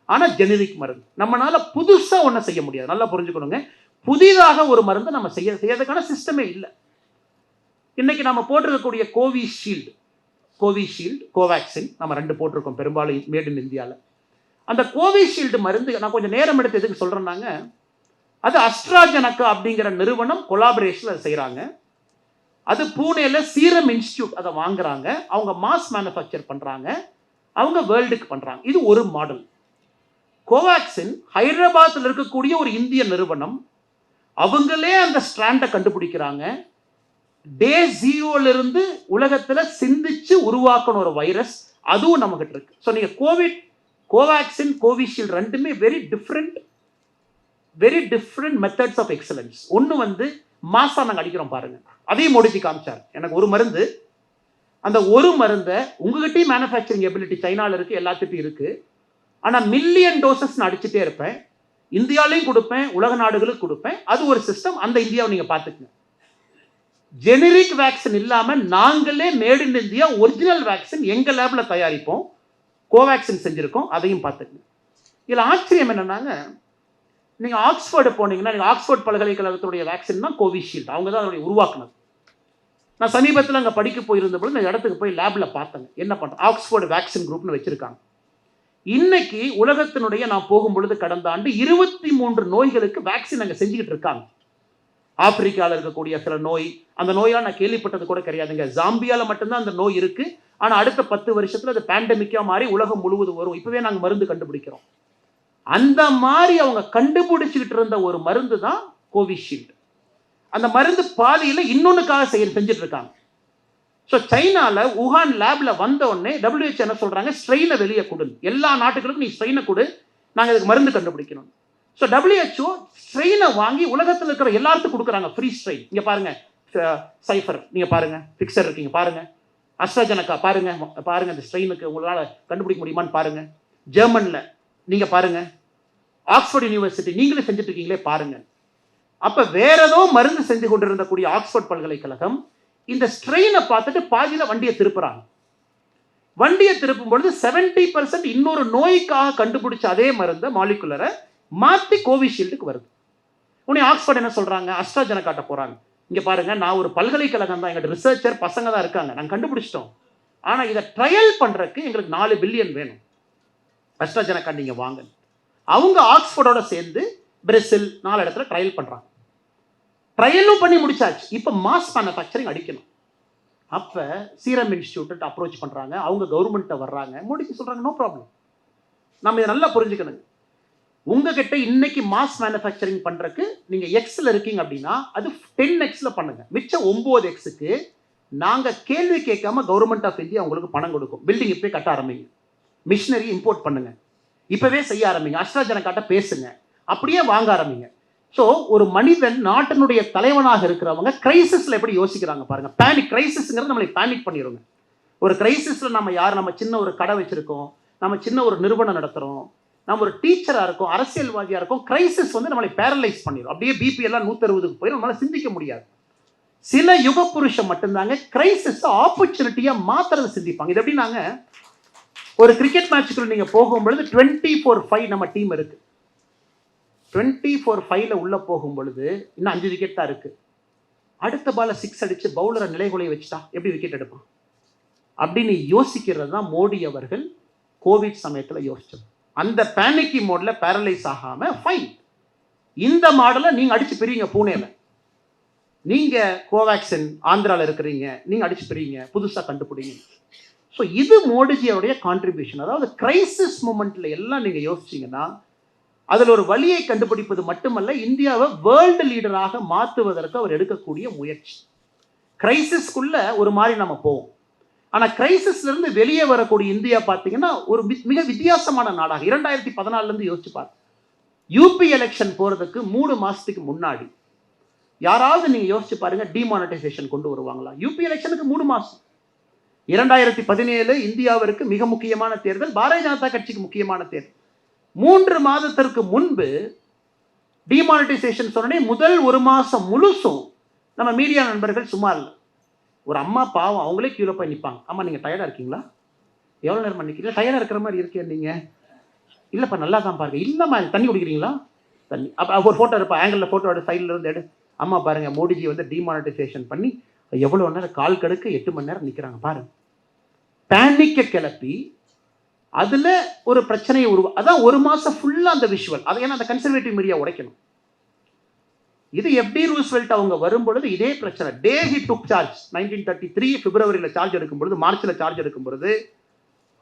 ஆனால் ஜெனரிக் மருந்து நம்மளால் புதுசாக ஒன்றை செய்ய முடியாது. நல்லா புரிஞ்சுக்கணுங்க, புதிதாக ஒரு மருந்து நம்ம செய்யறதுக்கான சிஸ்டமே இல்லை. இன்னைக்கு நம்ம போட்டிருக்கக்கூடிய கோவிஷீல்டு, கோவேக்சின் நம்ம 2 போட்டிருக்கோம், பெரும்பாலும் மேட் இன் இந்தியாவில். அந்த கோவிஷீல்டு மருந்து நான் கொஞ்சம் நேரம் எடுத்து எதுக்கு சொல்கிறேன்னாங்க, அது அஸ்ட்ராஜெனகா அப்படிங்கிற நிறுவனம் கொலாபரேஷனில் அதை செய்கிறாங்க. அது பூனேல சீரம் இன்ஸ்டியூட் அதை வாங்குறாங்க, அவங்க மாஸ் மேனுஃபேக்சர் பண்ணுறாங்க, அவங்க வேர்ல்டுக்கு பண்ணுறாங்க. இது ஒரு மாடல். கோவேக்சின் ஹைதராபாத்தில் இருக்கக்கூடிய ஒரு இந்திய நிறுவனம், அவங்களே அந்த ஸ்ட்ராண்டை கண்டுபிடிக்கிறாங்க. டே 0லிருந்து உலகத்தில் சிந்திச்சு உருவாக்கணும் ஒரு வைரஸ், அதுவும் நம்மகிட்ட இருக்கு. ஸோ நீங்கள் கோவேக்சின் கோவிஷீல்டு ரெண்டுமே very different methods of excellence. ஒன்று வந்து மாசா நாங்கள் அடிக்கிறோம் பாருங்க, அதையும் மோடிஜி காமிச்சார். எனக்கு ஒரு மருந்து, அந்த ஒரு மருந்தை உங்ககிட்டயும் மேனுஃபேக்சரிங் எபிலிட்டி சைனாவில் இருக்குது, எல்லாத்துட்டையும் இருக்குது. ஆனால் மில்லியன் டோசஸ் நான் அடிச்சுட்டே இருப்பேன். இந்தியாலையும் கொடுப்பேன், உலக நாடுகளுக்கு கொடுப்பேன். அது ஒரு சிஸ்டம். அந்த இந்தியாவை நீங்க பார்த்துக்கங்க. ஜெனரிக் வேக்சின் இல்லாம நாங்களே made in India original vaccine எங்க லேப்ல தயாரிப்போம். கோவேக்சின் செஞ்சிருக்கோம், அதையும் பார்த்துக்கங்க. இதுல ஆச்சரியம் என்னன்னாங்க, நீங்க ஆக்ஸ்போர்டு போனீங்கன்னா, நீங்க ஆக்ஸ்போர்ட் பல்கலைக்கழகத்துடைய வேக்சின் தான் கோவிஷீல்டு. அவங்க தான் அதோடைய உருவாக்குனது. நான் சமீபத்தில் அங்கே படிக்க போயிருந்த பொழுது இந்த இடத்துக்கு போய் லேப்ல பார்த்தேங்க. என்ன பண்ணுறேன், ஆக்ஸ்போர்டு வேக்சின் குரூப்னு வச்சிருக்காங்க. இன்னைக்கு உலகத்தினுடைய நான் போகும் பொழுது கடந்த ஆண்டு 23 நோய்களுக்கு வேக்சின் அங்கே செஞ்சுக்கிட்டு இருக்காங்க. ஆப்பிரிக்காவில் இருக்கக்கூடிய சில நோய், அந்த நோயெல்லாம் நான் கேள்விப்பட்டது கூட கிடையாதுங்க. ஜாம்பியால மட்டும்தான் அந்த நோய் இருக்கு. ஆனால் அடுத்த 10 வருஷத்துல அது பேண்டமிக்கா மாறி உலகம் முழுவதும் வரும். இப்பவே நாங்கள் மருந்து கண்டுபிடிக்கிறோம். அந்த மாதிரி அவங்க கண்டுபிடிச்சுக்கிட்டு இருந்த ஒரு மருந்து தான் கோவிஷீல்டு. அந்த மருந்து பாதியில் இன்னொன்னுக்காக செஞ்சுட்டு இருக்காங்க. ஸோ சைனால உஹான் லேப்ல வந்த உடனே WHO என்ன சொல்றாங்க, ஸ்ட்ரெயினை வெளியே கொடு, எல்லா நாட்டுகளுக்கும் நீ ஸ்ட்ரெயினை கொடு, நாங்கள் இதுக்கு மருந்து கண்டுபிடிக்கணும். ஸோ WHO ஸ்ட்ரெயினை வாங்கி உலகத்தில் இருக்கிற எல்லாத்துக்கும் கொடுக்குறாங்க, ஃப்ரீ ஸ்ட்ரெயின். இங்க பாருங்க, சைஃபர் நீங்க பாருங்க, பிக்சர் இருக்கீங்க பாருங்க, அஸ்ட்ராஜெனகா பாருங்க, பாருங்க இந்த ஸ்ட்ரெயினுக்கு உங்களால் கண்டுபிடிக்க முடியுமான்னு பாருங்க. ஜெர்மன்ல நீங்க பாருங்க, ஆக்ஸ்போர்ட் யூனிவர்சிட்டி நீங்களே செஞ்சுட்டு இருக்கீங்களே பாருங்க. அப்ப வேற ஏதோ மருந்து செஞ்சு கொண்டிருந்தக்கூடிய ஆக்ஸ்போர்ட் பல்கலைக்கழகம் இந்த ஸ்ட்ரெயினை பார்த்துட்டு பாதியில வண்டியை திருப்புறாங்க. வண்டியை திருப்பும் பொழுது 70% இன்னொரு நோய்க்காக கண்டுபிடிச்ச அதே மருந்த மாலிகுலரை மாத்தி கோவிஷீல்டுக்கு வருது. உடனே ஆக்ஸ்போர்ட் என்ன சொல்றாங்க, அஸ்ட்ராஜெனகாட்ட போறாங்க. இங்க பாருங்க, நான் ஒரு பல்கலைக்கழகம் தான், எங்க ரிசர்ச்சர் பசங்க தான் இருக்காங்க, நாங்கள் கண்டுபிடிச்சிட்டோம். ஆனா இதை ட்ரையல் பண்றதுக்கு எங்களுக்கு 4 பில்லியன் வேணும், அஸ்ட்ராஜெனகா நீங்க வாங்க. அவங்க ஆக்ஸ்போர்டோட சேர்ந்து பிரேசில் 4 இடத்துல ட்ரையல் பண்றாங்க. ட்ரையலும் பண்ணி முடிச்சாச்சு. இப்போ மாஸ் மேனுஃபேக்சரிங் அடிக்கணும். அப்ப சீரம் இன்ஸ்டிடியூட் அப்ரோச் பண்றாங்க, அவங்க கவர்மெண்ட்டை வர்றாங்க. மோடிக்கு சொல்றாங்க, நோ ப்ராப்ளம். நம்ம இதை நல்லா புரிஞ்சுக்கணுங்க. உங்ககிட்ட இன்னைக்கு மாஸ் மேனுஃபேக்சரிங் பண்றதுக்கு நீங்க எக்ஸ்ல இருக்கீங்க அப்படின்னா அது 10x பண்ணுங்க. மிச்சம் 9xக்கு நாங்க கேள்வி கேட்காம கவர்மெண்ட் ஆஃப் இந்தியா உங்களுக்கு பணம் கொடுக்கும். பில்டிங் இப்பவே கட்ட ஆரம்பிங்க, மிஷினரி இம்போர்ட் பண்ணுங்க, இப்பவே செய்ய ஆரம்பிங்க, அஸ்ட்ராஜெனகாட்ட பேசுங்க, அப்படியே வாங்க ஆரம்பிங்க. ஸோ ஒரு மனிதன் நாட்டினுடைய தலைவனாக இருக்கிறவங்க கிரைசிஸ்ல எப்படி யோசிக்கிறாங்க பாருங்க. பேனிக், கிரைசிஸ்ங்கிறது நம்மளை பேனிக் பண்ணிடுங்க. ஒரு கிரைசிஸ்ல நம்ம சின்ன ஒரு கடை வச்சிருக்கோம், நம்ம சின்ன ஒரு நிறுவனம் நடத்துறோம், நம்ம ஒரு டீச்சரா இருக்கோம், அரசியல்வாதியா இருக்கோம், கிரைசிஸ் நம்மளை பேரலைஸ் பண்ணிடும். அப்படியே பிபி எல்லாம் 160க்கு போயிடும், நம்மளால சிந்திக்க முடியாது. சில யுக புருஷன் மட்டும்தாங்க கிரைசிஸ் ஆப்பர்ச்சுனிட்டியா மாத்திரத்தை சிந்திப்பாங்க. இது எப்படி, நாங்க ஒரு கிரிக்கெட் மேட்சுக்குள்ள நீங்க போகும்பொழுது 24-5 நம்ம டீம் இருக்கு. 24-5 உள்ள போகும் பொழுது இன்னும் 5 விக்கெட் தான் இருக்கு. அடுத்த பால 6 அடிச்சு பவுலரை நிலைகுலைய வச்சுட்டா எப்படி விக்கெட் எடுப்பான் அப்படின்னு யோசிக்கிறது தான் மோடி அவர்கள் கோவிட் சமயத்தில் யோசிச்சது. அந்த பேனிக்கி மோட்ல பேரலைஸ் ஆகாம ஃபைன், இந்த மாடலை நீங்க அடிச்சு பிரிங்க. பூனேல நீங்க கோவேக்சின் ஆந்திரால இருக்கிறீங்க, நீங்க அடிச்சு பிரிங்க, புதுசா கண்டுபிடிங்க. ஸோ இது மோடிஜியோடைய கான்ட்ரிபியூஷன். அதாவது கிரைசிஸ் மூமெண்ட்ல எல்லாம் நீங்க யோசிச்சீங்கன்னா அதில் ஒரு வழியை கண்டுபிடிப்பது மட்டுமல்ல, இந்தியாவை வேர்ல்டு லீடராக மாற்றுவதற்கு அவர் எடுக்கக்கூடிய முயற்சி. கிரைசிஸ்குள்ள ஒரு மாதிரி நம்ம போவோம். ஆனால் கிரைசிஸ்ல இருந்து வெளியே வரக்கூடிய இந்தியா பார்த்தீங்கன்னா ஒரு மிக வித்தியாசமான நாடாக 2014 யோசிச்சு பாருங்க. யூபி எலெக்ஷன் போறதுக்கு 3 மாசத்துக்கு முன்னாடி யாராவது நீங்க யோசிச்சு பாருங்க, டிமானிட்டைசேஷன் கொண்டு வருவாங்களா? யூபி எலெக்ஷனுக்கு 3 மாசம். 2017 இந்தியாவிற்கு மிக முக்கியமான தேர்தல், பாரதிய ஜனதா கட்சிக்கு முக்கியமான தேர்தல். 3 மாதத்திற்கு முன்பு டிமானிட்டைசேஷன் சொன்னே முதல் 1 மாசம் முழுசும் நம்ம மீடியா நண்பர்கள் சும்மா இல்லை. ஒரு அம்மா பாவம், அவங்களே கீழே போய் நிற்பாங்க. அம்மா நீங்க டயர்டா இருக்கீங்களா, எவ்வளவு நேரம் பண்ணிக்கிறீங்க, டயர்டா இருக்கிற மாதிரி இருக்கேன் நீங்க, இல்லப்பா நல்லா தான் பாருங்க, இல்லம்மா தண்ணி குடிக்கிறீங்களா, தண்ணி. அப்ப ஒரு போட்டோ இருப்பா, ஆங்கிள் போட்டோ சைட்ல இருந்து எடு, அம்மா பாருங்க மோடிஜி டிமானிட்டைசேஷன் பண்ணி எவ்வளவு நேரம் கால் கடுக்க 8 மணி நேரம் நிக்கிறாங்க பாருங்க. பேனிக்க கிளப்பி அதுல ஒரு பிரச்சனையை அதான் 1 மாசம் ஃபுல்லா அந்த விஷுவல். அதை ஏன்னா அந்த கன்சர்வேட்டிவ் மீடியா உடைக்கணும். இது FD ரூஸ்வெல்ட் அவங்க வரும்பொழுது இதே பிரச்சனை. டே ஹி டுக் சார்ஜ் 1933 பிப்ரவரியில் சார்ஜ் எடுக்கும் பொழுது, மார்ச்ல சார்ஜ் எடுக்கும் பொழுது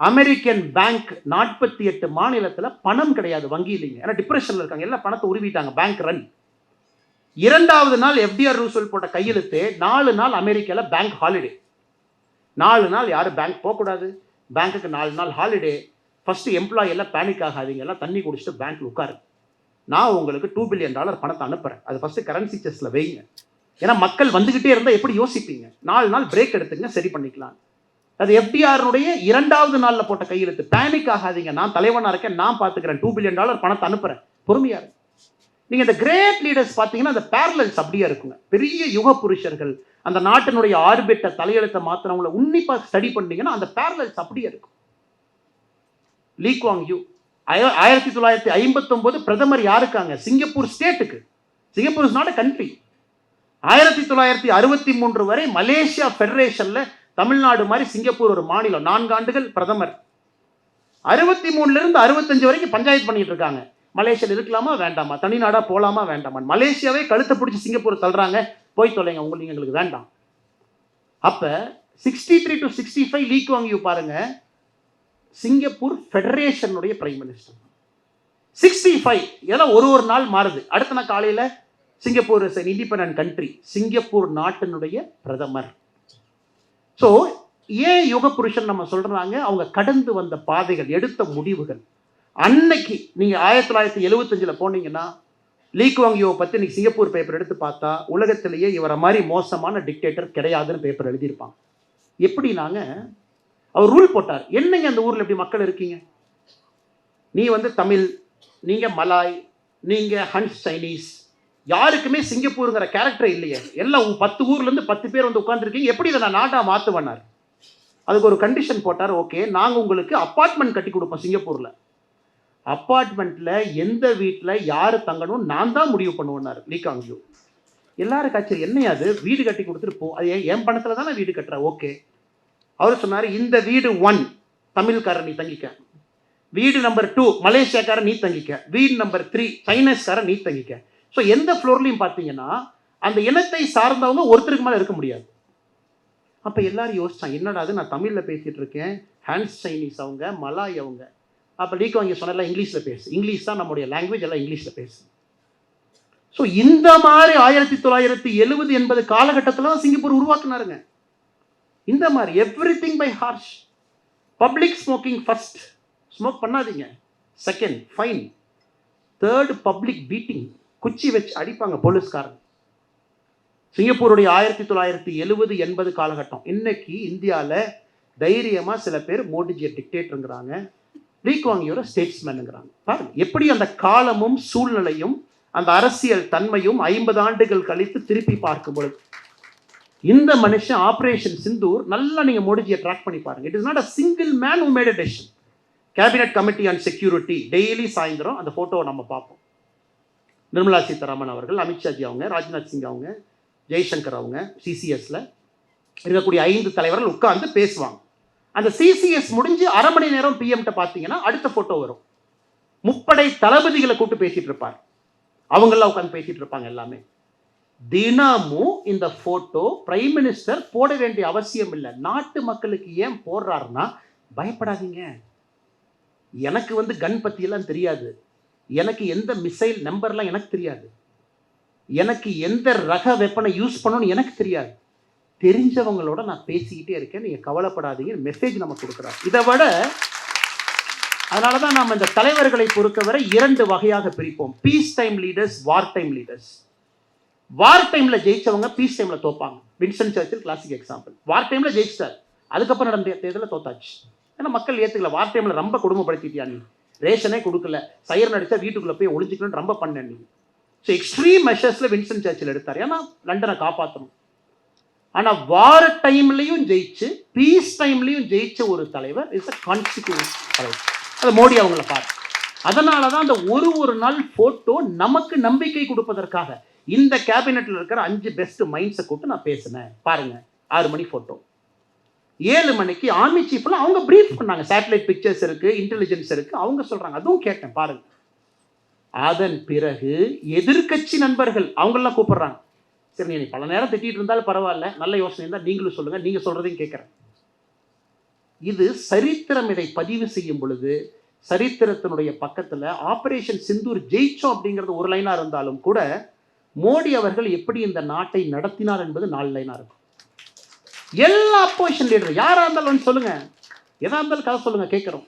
அமெரிக்கன் பேங்க் 48 மாநிலத்தில் பணம் கிடையாது, வங்கி இல்லைங்க, ஏன்னா டிப்ரெஷன்ல இருக்காங்க, எல்லாம் பணத்தை உருவிட்டாங்க, பேங்க் ரன். 2வது நாள் FDR ரூஸ்வெல்ட் போட்ட கையெழுத்து, 4 நாள் அமெரிக்கால பேங்க் ஹாலிடே. 4 நாள் யாரும் பேங்க் போகக்கூடாது, பேங்க்குக்கு 4 நாள் ஹாலிடே. ஃபர்ஸ்ட் எம்ப்ளாயி எல்லாம் பேனிக் ஆகாதீங்க, எல்லாம் தண்ணி குடிச்சிட்டு பேங்க்ல உட்காரு, நான் உங்களுக்கு $2 பில்லியன் பணத்தை அனுப்புறேன், அது ஃபர்ஸ்ட் கரன்சி செஸ்ல வைங்க. ஏன்னா மக்கள் வந்துகிட்டே இருந்தா எப்படி யோசிப்பீங்க, 4 நாள் பிரேக் எடுத்துங்க, சரி பண்ணிக்கலாம். அது FDRனுடைய 2வது நாள்ல போட்ட கையெழுத்து. பேனிக் ஆகாதீங்க, நான் தலைவனா இருக்கேன், நான் பாத்துக்கிறேன், $2 பில்லியன் பணத்தை அனுப்புறேன், பொறுமையா இருக்கு. நீங்கள் இந்த கிரேட் லீடர்ஸ் பார்த்தீங்கன்னா அந்த பேரலல்ஸ் அப்படியே இருக்குங்க. பெரிய யுக புருஷர்கள், அந்த நாட்டினுடைய ஆர்பிட்ட தலையெழுத்தை மாத்திரவங்களை உன்னிப்பாக ஸ்டடி பண்ணீங்கன்னா அந்த பேரலல்ஸ் அப்படியே இருக்கும். லீ குவாங் யூ 1959 பிரதமர் யாருக்காங்க? சிங்கப்பூர் ஸ்டேட்டுக்கு. Singapore is not a country. 1963 வரை மலேசியா ஃபெடரேஷன்ல தமிழ்நாடு மாதிரி சிங்கப்பூர் ஒரு மாநிலம். 4 ஆண்டுகள் பிரதமர். 63 65 வரைக்கும் பஞ்சாயத்து பண்ணிட்டு இருக்காங்க. மலேசியாவில் இருக்கலாமா வேண்டாமா, தனிநாடா போலாமா வேண்டாமா. மலேசியாவே கழுத்தை பிடிச்சி சிங்கப்பூர் தள்ளுறாங்க, போய் தொலைங்க, உங்களுக்கு எங்களுக்கு வேண்டாம். அப்ப 63 to 65 லீ குவாங் யூ பாருங்க, சிங்கப்பூர் ஃபெடரேஷனுடைய பிரைம் மினிஸ்டர். 65 இதெல்லாம் ஒரு நாள் மாறுது. அடுத்த நாள் காலையில் Singapore is an independent country, Singapore நாட்டினுடைய பிரதமர். ஸோ ஏன் யுக புருஷன் நம்ம சொல்றாங்க? அவங்க கடந்து வந்த பாதைகள், எடுத்த முடிவுகள். அன்னைக்கு நீங்க 1975 போனீங்கன்னா லீ குவாங் யூவை பத்தி நீங்க சிங்கப்பூர் பேப்பர் எடுத்து பார்த்தா உலகத்திலேயே இவரை மாதிரி மோசமான டிக்டேட்டர் கிடையாதுன்னு பேப்பர் எழுதியிருப்பாங்க. எப்படினாங்க, அவர் ரூல் போட்டார். என்னங்க அந்த ஊரில் எப்படி மக்கள் இருக்கீங்க? நீ தமிழ், நீங்க மலாய், நீங்க ஹன்ஸ் சைனீஸ், யாருக்குமே சிங்கப்பூருங்கிற கேரக்டர் இல்லையே. எல்லாம் 10 ஊர்லேருந்து 10 பேர் உட்காந்துருக்கீங்க, எப்படி இதை நான் நாட்டாக மாற்றுவேன்னார். அதுக்கு ஒரு கண்டிஷன் போட்டார். ஓகே, நாங்கள் உங்களுக்கு அப்பார்ட்மெண்ட் கட்டி கொடுப்போம் சிங்கப்பூரில். அப்பார்ட்மெண்ட்டில் எந்த வீட்டில் யார் தங்கணும் நான் தான் முடிவு பண்ணுவேன்னார் லீ குவாங் யூ. எல்லாரும் காய்ச்சல், என்னையா அது, வீடு கட்டி கொடுத்துட்டு போ, அது என் பணத்தில் தானே வீடு கட்டுற. ஓகே, அவர் சொன்னார், இந்த வீடு 1 தமிழ்காரர் நீ தங்கிக்க, வீடு நம்பர் 2 மலேசியாக்காரர் நீ தங்கிக்க, வீடு நம்பர் 3 சைனீஸ்காரர் நீ தங்கிக்க. ஸோ எந்த ஃப்ளோர்லையும் பார்த்தீங்கன்னா அந்த இனத்தை சார்ந்தவங்க ஒருத்தருக்கு மேலே இருக்க முடியாது. அப்போ எல்லாரும் யோசிச்சாங்க, என்னடா அது, நான் தமிழில் பேசிகிட்டு இருக்கேன், ஹான்ஸ் சைனீஸ் அவங்க, மலாய் அவங்க. அப்போ லீ குவாங் யூ சொன்னல, இங்கிலீஷில் பேசு, இங்கிலீஷ் தான் நம்முடைய லாங்குவேஜ், எல்லாம் இங்கிலீஷில் பேசு. ஸோ இந்த மாதிரி 1970 80 காலகட்டத்தில் தான் சிங்கப்பூர் உருவாக்குனாருங்க. இந்த மாதிரி everything by harsh. Public smoking first, smoke பண்ணாதீங்க. Second fine. Third public beating, குச்சி வச்சு அடிப்பாங்க போலீஸ்காரன். சிங்கப்பூருடைய 1970 80 காலகட்டம். இன்னைக்கு இந்தியாவில் தைரியமாக சில பேர் மோடிஜியை டிக்டேட்டருங்கிறாங்க, லீ குவாங் யூவை ஸ்டேட்ஸ்மேனுங்கிறாங்க. பாருங்க எப்படி அந்த காலமும் சூழ்நிலையும் அந்த அரசியல் தன்மையும் 50 ஆண்டுகள் கழித்து திருப்பி பார்க்கும் பொழுது இந்த மனுஷன் ஆபரேஷன் சிந்தூர் நல்லா நீங்க மோடிஜியை ட்ராக் பண்ணி பாருங்க. It is not a single man who made a decision. Cabinet committee on security daily சாயந்தரம் அந்த போட்டோவை நம்ம பார்ப்போம். நிர்மலா சீதாராமன் அவர்கள், அமித்ஷாஜி அவங்க, ராஜ்நாத் சிங் அவங்க, ஜெய்சங்கர் அவங்க, சிசிஎஸ்ல இருக்கக்கூடிய 5 தலைவர்கள் உட்கார்ந்து பேசுவாங்க. அந்த சிசிஎஸ் முடிஞ்சு அரை மணி நேரம் பிஎம்கிட்ட பார்த்தீங்கன்னா அடுத்த போட்டோ வரும். முப்படை தளபதிகளை கூப்பிட்டு பேசிட்டு இருப்பார், அவங்கெல்லாம் உட்காந்து பேசிட்டு இருப்பாங்க. எல்லாமே தினமும் இந்த போட்டோ பிரைம் மினிஸ்டர் போட வேண்டிய அவசியம் இல்லை. நாட்டு மக்களுக்கு ஏன் போடுறாருன்னா, பயப்படாதீங்க, எனக்கு கன் பத்தியெல்லாம் தெரியாது, எனக்கு எந்த மிசைல் நம்பர்லாம் எனக்கு தெரியாது, எனக்கு எந்த ரக வெப்பனை யூஸ் பண்ணணும்னு எனக்கு தெரியாது, தெரிஞ்சவங்களோட நான் பேசிக்கிட்டே இருக்கேன், நீங்க கவலைப்படாதீங்க மெசேஜ் நம்ம கொடுக்குறாரு. இதை விட அதனாலதான் நாம் இந்த தலைவர்களை பொறுத்தவரை 2 வகையாக பிரிப்போம். Peace time leaders, war time leaders. War டைம்ல ஜெயிச்சவங்க பீஸ் டைம்ல தோப்பாங்க. Winston Churchill classic example. War டைம்ல ஜெயிச்சிட்டார், அதுக்கப்புறம் நடந்த தேர்தலில் தோத்தாச்சு. ஏன்னா மக்கள் ஏத்துக்கல. வார் டைம்ல ரொம்ப கொடுமைப்படுத்திட்டியா, நீ ரேஷனே கொடுக்கல, சைரன் அடிச்சா வீட்டுக்குள்ள போய் ஒளிஞ்சிக்கணும்னு ரொம்ப பண்ண நீ. ஸோ எக்ஸ்ட்ரீம் மெஷர்ஸ்ல வின்ஸ்டன் சர்ச்சில் எடுத்தார், ஏன்னா லண்டனை காப்பாற்றணும். ஆனா வார் டைம்லையும் ஜெயிச்சு பீஸ் டைம்லையும் ஜெயிச்ச ஒரு தலைவர் இஸ் அ கான்ஸ்டிடியூஷன் தலைவர். அது மோடி அவங்கள பாரு. அதனாலதான் அந்த ஒரு நாள் போட்டோ நமக்கு நம்பிக்கை கொடுப்பதற்காக இந்த கேபினெட்ல இருக்கிற 5 பெஸ்ட் மைண்ட்ஸை கூப்பிட்டு நான் பேசினேன். பாருங்க, 6 மணி போட்டோ. 7 மணிக்கு ஆர்மி சீஃப்ல அவங்க பிரீஃப் பண்ணாங்க. சேட்டலைட் பிக்சர்ஸ் இருக்கு, இன்டெலிஜென்ஸ் இருக்கு, அவங்க சொல்றாங்க, அதுவும் கேட்டேன் பாருங்க. அதன் பிறகு எதிர்கட்சி நண்பர்கள் அவங்கெல்லாம் கூப்பிடுறாங்க. சரி, நீ பல நேரம் திட்டிட்டு இருந்தாலும் பரவாயில்ல, நல்ல யோசனை இருந்தால் நீங்களும் சொல்லுங்க, நீங்க சொல்றதையும் கேட்கிறேன். இது சரித்திரம் இதை பதிவு செய்யும் பொழுது சரித்திரத்தினுடைய பக்கத்துல ஆபரேஷன் சிந்தூர் ஜெயிச்சோம் அப்படிங்கிறது ஒரு லைனா இருந்தாலும் கூட மோடி அவர்கள் எப்படி இந்த நாட்டை நடத்தினார் என்பது 4 லைனா இருக்கும். எல்லா அப்போசிஷன் லீடர் யாரா இருந்தாலும் சொல்லுங்க, எதா இருந்தாலும் கதை சொல்லுங்க, கேட்கிறோம்.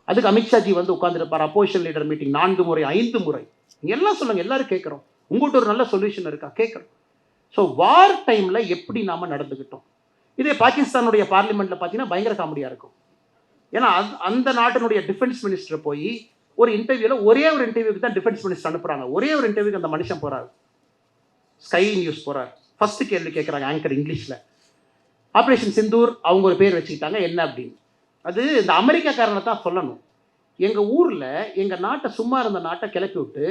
அதுக்கு அமித்ஷாஜி உட்கார்ந்துருப்பார், அப்போசிஷன் லீடர் மீட்டிங் 4 முறை 5 முறை, நீங்க எல்லாம் சொல்லுங்க, எல்லாரும் கேட்கிறோம். உங்கள்கிட்ட ஒரு நல்ல சொல்யூஷன் இருக்கா, கேட்கிறோம். ஸோ வார் டைம்ல எப்படி நாம நடந்துக்கிட்டோம். இதே பாகிஸ்தானுடைய பார்லிமெண்ட்ல பார்த்தீங்கன்னா பயங்கர காமெடியா இருக்கும். ஏன்னா அந்த நாட்டினுடைய டிஃபென்ஸ் மினிஸ்டர் போய் ஒரு இன்டர்வியூவில் ஒரே ஒரு இன்டர்வியூக்கு தான் டிஃபென்ஸ் மினிஸ்டர் அனுப்புகிறாங்க. ஒரே ஒரு இன்டர்வியூக்கு அந்த மனுஷன் போகிறார். ஸ்கை நியூஸ் போகிறார். ஃபஸ்ட்டு கேள்வி கேட்குறாங்க ஆங்கர் இங்கிலீஷில். ஆப்ரேஷன் சிந்தூர் அவங்க ஒரு பேர் வச்சுக்கிட்டாங்க, என்ன அப்படின்னு. அது இந்த அமெரிக்காக்காரனை தான் சொல்லணும். எங்கள் ஊரில் எங்கள் நாட்டை சும்மா இருந்த நாட்டை கிளப்பி விட்டு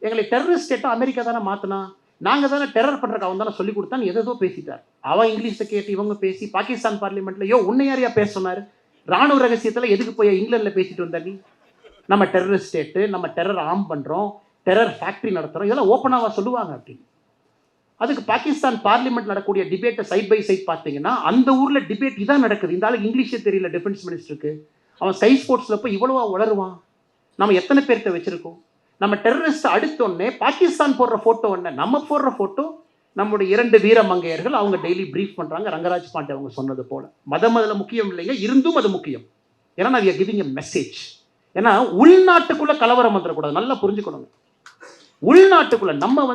எங்களை டெரரிஸ்ட் ஸ்டேட்டாக அமெரிக்கா தானே மாற்றினா, நாங்கள் தானே டெரர் பண்ணுறக்கு அவன் தானே சொல்லி கொடுத்தான்னு எதோ பேசிட்டார். அவன் இங்கிலீஷை கேட்டு இவங்க பேசி பாகிஸ்தான் பார்லிமெண்ட்டில் உன்னை யாரையா பேச சொன்னார், ராணுவ ரகசியத்தில் எதுக்கு போய் இங்கிலாண்டில் பேசிட்டு வந்தா நீ, நம்ம டெரரிஸ்ட் ஸ்டேட்டு, நம்ம டெரர் ஆர்ம் பண்ணுறோம், டெரர் ஃபேக்ட்ரி நடத்துகிறோம், இதெல்லாம் ஓப்பனாக சொல்லுவாங்க அப்படின்னு. அதுக்கு பாகிஸ்தான் பார்லிமெண்ட் நடக்கக்கூடிய டிபேட்டை சைட் பை சைட் பார்த்தீங்கன்னா அந்த ஊரில் டிபேட் இதான் நடக்குது. இந்த ஆளுக்கு இங்கிலீஷே தெரியல டிஃபென்ஸ் மினிஸ்டருக்கு, அவன் ஸ்கை ஸ்போர்ட்ஸில் போய் இவ்வளவா வளருவான். நம்ம எத்தனை பேர்கிட்ட வச்சுருக்கோம். நம்ம டெரரிஸ்ட் அடுத்தோடனே பாகிஸ்தான் போடுற ஃபோட்டோ ஒன்று, நம்ம போடுற ஃபோட்டோ நம்முடைய 2 வீர மங்கையர்கள் அவங்க டெய்லி ப்ரீஃப் பண்ணுறாங்க. ரங்கராஜ் பாண்டே அவங்க சொன்னது போல் மதம் அதில் முக்கியம் இல்லைங்க, இருந்தும் அது முக்கியம். ஏன்னா நான் கிவிங் எ மெசேஜ். ஏன்னா உள்நாட்டுக்குள்ளே கலவரம் வந்துடக்கூடாது, நல்லா புரிஞ்சுக்கணுங்க. உள்நாட்டுக்குள்ளே நம்ம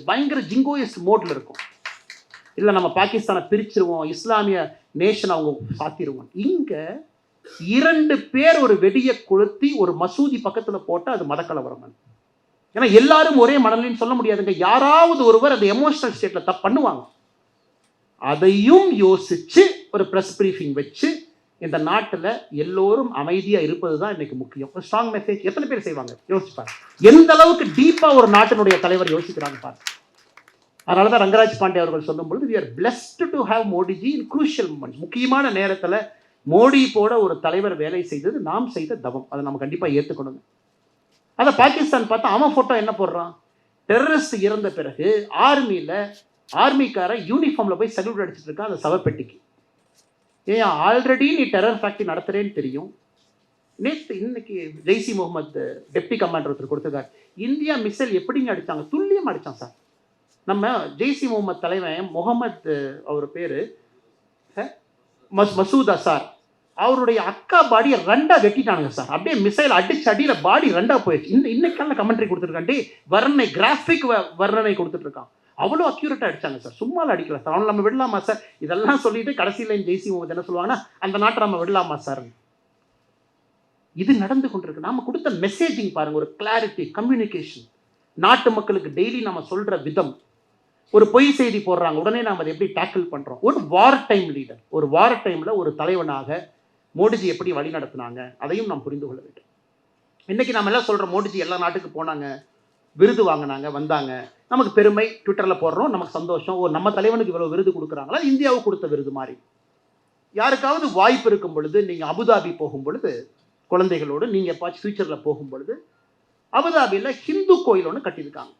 பயங்கர ஜிங்கோயிஸ்ட் மோடில் இருக்கும். இல்லை நம்ம பாகிஸ்தானை பிரிச்சிருவோம், இஸ்லாமிய நேஷன் அவங்க சாத்திடுவோம். இங்கே 2 பேர் ஒரு வெடியை கொளுத்தி ஒரு மசூதி பக்கத்தில் போட்டால் அது மதக்கலவரம். ஏன்னா எல்லாரும் ஒரே மனநிலைன்னு சொல்ல முடியாதுங்க. யாராவது ஒருவர் அந்த எமோஷனல் ஸ்டேட்டில் தப்பு பண்ணுவாங்க. அதையும் யோசிச்சு ஒரு ப்ரெஸ் பிரீஃபிங் வச்சு இந்த நாட்டில் எல்லோரும் அமைதியாக இருப்பது தான் இன்னைக்கு முக்கியம். ஒரு ஸ்ட்ராங் மெசேஜ் எத்தனை பேர் செய்வாங்க யோசிப்பாங்க. எந்த அளவுக்கு டீப்பாக ஒரு நாட்டினுடைய தலைவர் யோசிக்கிறாங்க பாருங்க. அதனால தான் ரங்கராஜ் பாண்டே அவர்கள் சொல்லும்பொழுது we are blessed to have Modiji in crucial moments. முக்கியமான நேரத்தில் மோடி போட ஒரு தலைவர் வேலை செய்தது நாம் செய்த தவம். அதை நம்ம கண்டிப்பாக ஏற்றுக்கணுங்க. அதை பாகிஸ்தான் பார்த்தா அவன் ஃபோட்டோ என்ன போடுறான், டெரரிஸ்ட் இறந்த பிறகு ஆர்மிக்கார யூனிஃபார்மில் போய் சல்யூட் அடிச்சுட்டு இருக்கான் அந்த சவப்பெட்டிக்கு. ஏன் ஆல்ரெடி நீ டெரர் ஃபேக்ட்ரி நடத்துகிறேன்னு தெரியும். இன்னைக்கு ஜெய்சி முகமது டெப்டி கமாண்டர் ஒருத்தர் கொடுத்துருக்காரு. இந்தியா மிசைல் எப்படிங்க அடித்தாங்க, துல்லியமாக அடித்தான் சார். நம்ம ஜெய்சி முகமது தலைவன் முகமது அவர் பேர் மசூத் அசார், அவருடைய அக்கா பாடியை 2 வெட்டிட்டானுங்க சார். அப்படியே மிசைல் அடிச்சு அடியில் பாடி 2 போயிடுச்சு. இன்னைக்கான கமெண்ட்ரி கொடுத்துருக்காண்டி வர்ணனை, கிராஃபிக் வர்ணனை கொடுத்துட்டு இருக்கான். அவ்வளோ அக்யூரேட்டாக அடிச்சாங்க சார். சும்மாவில் அடிக்கல சார். அவனை நம்ம விடலாமா சார், இதெல்லாம் சொல்லிட்டு கடைசியில் ஜெய்சி முகமது என்ன சொல்லுவாங்கன்னா அந்த நாட்டை நம்ம விடலாமா சார். இது நடந்து கொண்டிருக்கு. நாம கொடுத்த மெசேஜிங் பாருங்க, ஒரு கிளாரிட்டி, கம்யூனிகேஷன், நாட்டு மக்களுக்கு டெய்லி நம்ம சொல்ற விதம். ஒரு பொய் செய்தி போடுறாங்க, உடனே நாம் அதை எப்படி டேக்கிள் பண்ணுறோம். ஒரு வார் டைம் லீடர், ஒரு வார் டைமில் ஒரு தலைவனாக மோடிஜி எப்படி வழி நடத்தினாங்க அதையும் நாம் புரிந்து கொள்ள வேண்டும். இன்றைக்கி நம்ம எல்லாம் சொல்கிறோம் மோடிஜி எல்லா நாட்டுக்கு போனாங்க, விருது வாங்கினாங்க, வந்தாங்க, நமக்கு பெருமை, ட்விட்டரில் போடுறோம், நமக்கு சந்தோஷம். நம்ம தலைவனுக்கு இவ்வளோ விருது கொடுக்குறாங்களா, இந்தியாவுக்கு கொடுத்த விருது மாதிரி. யாருக்காவது வாய்ப்பு இருக்கும் பொழுது நீங்கள் அபுதாபி போகும் பொழுது குழந்தைகளோடு நீங்கள் எப்பாச்சும் ஃபியூச்சரில் போகும் பொழுது அபுதாபியில் ஹிந்து கோயில் ஒன்று கட்டியிருக்காங்க.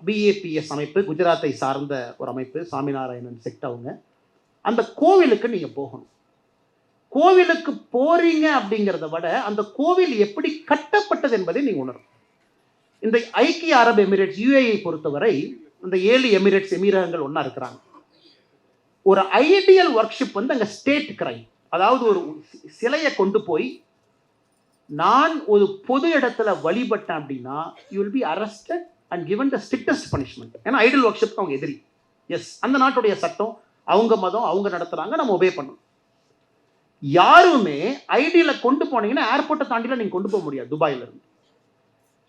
BAPS அமைப்பு, குஜராத்தை சார்ந்த ஒரு அமைப்பு, சாமிநாராயணன் செக்ட் அவங்க. அந்த கோவிலுக்கு நீங்கள் போகணும். கோவிலுக்கு போறீங்க அப்படிங்கிறத விட அந்த கோவில் எப்படி கட்டப்பட்டது என்பதை நீங்கள் உணரும். இந்த ஐக்கிய அரபு எமிரேட்ஸ் UAE பொறுத்தவரை இந்த 7 எமிரேட்ஸ் எமிரகங்கள் ஒன்றா இருக்கிறாங்க. ஒரு ஐடியல் ஒர்க்ஷிப் அங்கே ஸ்டேட் கிரைம். அதாவது ஒரு சிலையை கொண்டு போய் நான் ஒரு பொது இடத்துல வழிபட்டேன் அப்படின்னா you will be arrested and given the strictest punishment. ஏன்னா ஐடியல் ஒர்க்ஷிப் அவங்க எதிரி. எஸ், அந்த நாட்டுடைய சட்டம், அவங்க மதம், அவங்க நடத்துகிறாங்க, நம்ம ஒபே பண்ணணும். யாருமே ஐடியில் கொண்டு போனீங்கன்னா ஏர்போர்ட்டை தாண்டிலாம் நீங்கள் கொண்டு போக முடியாது துபாயில இருந்து.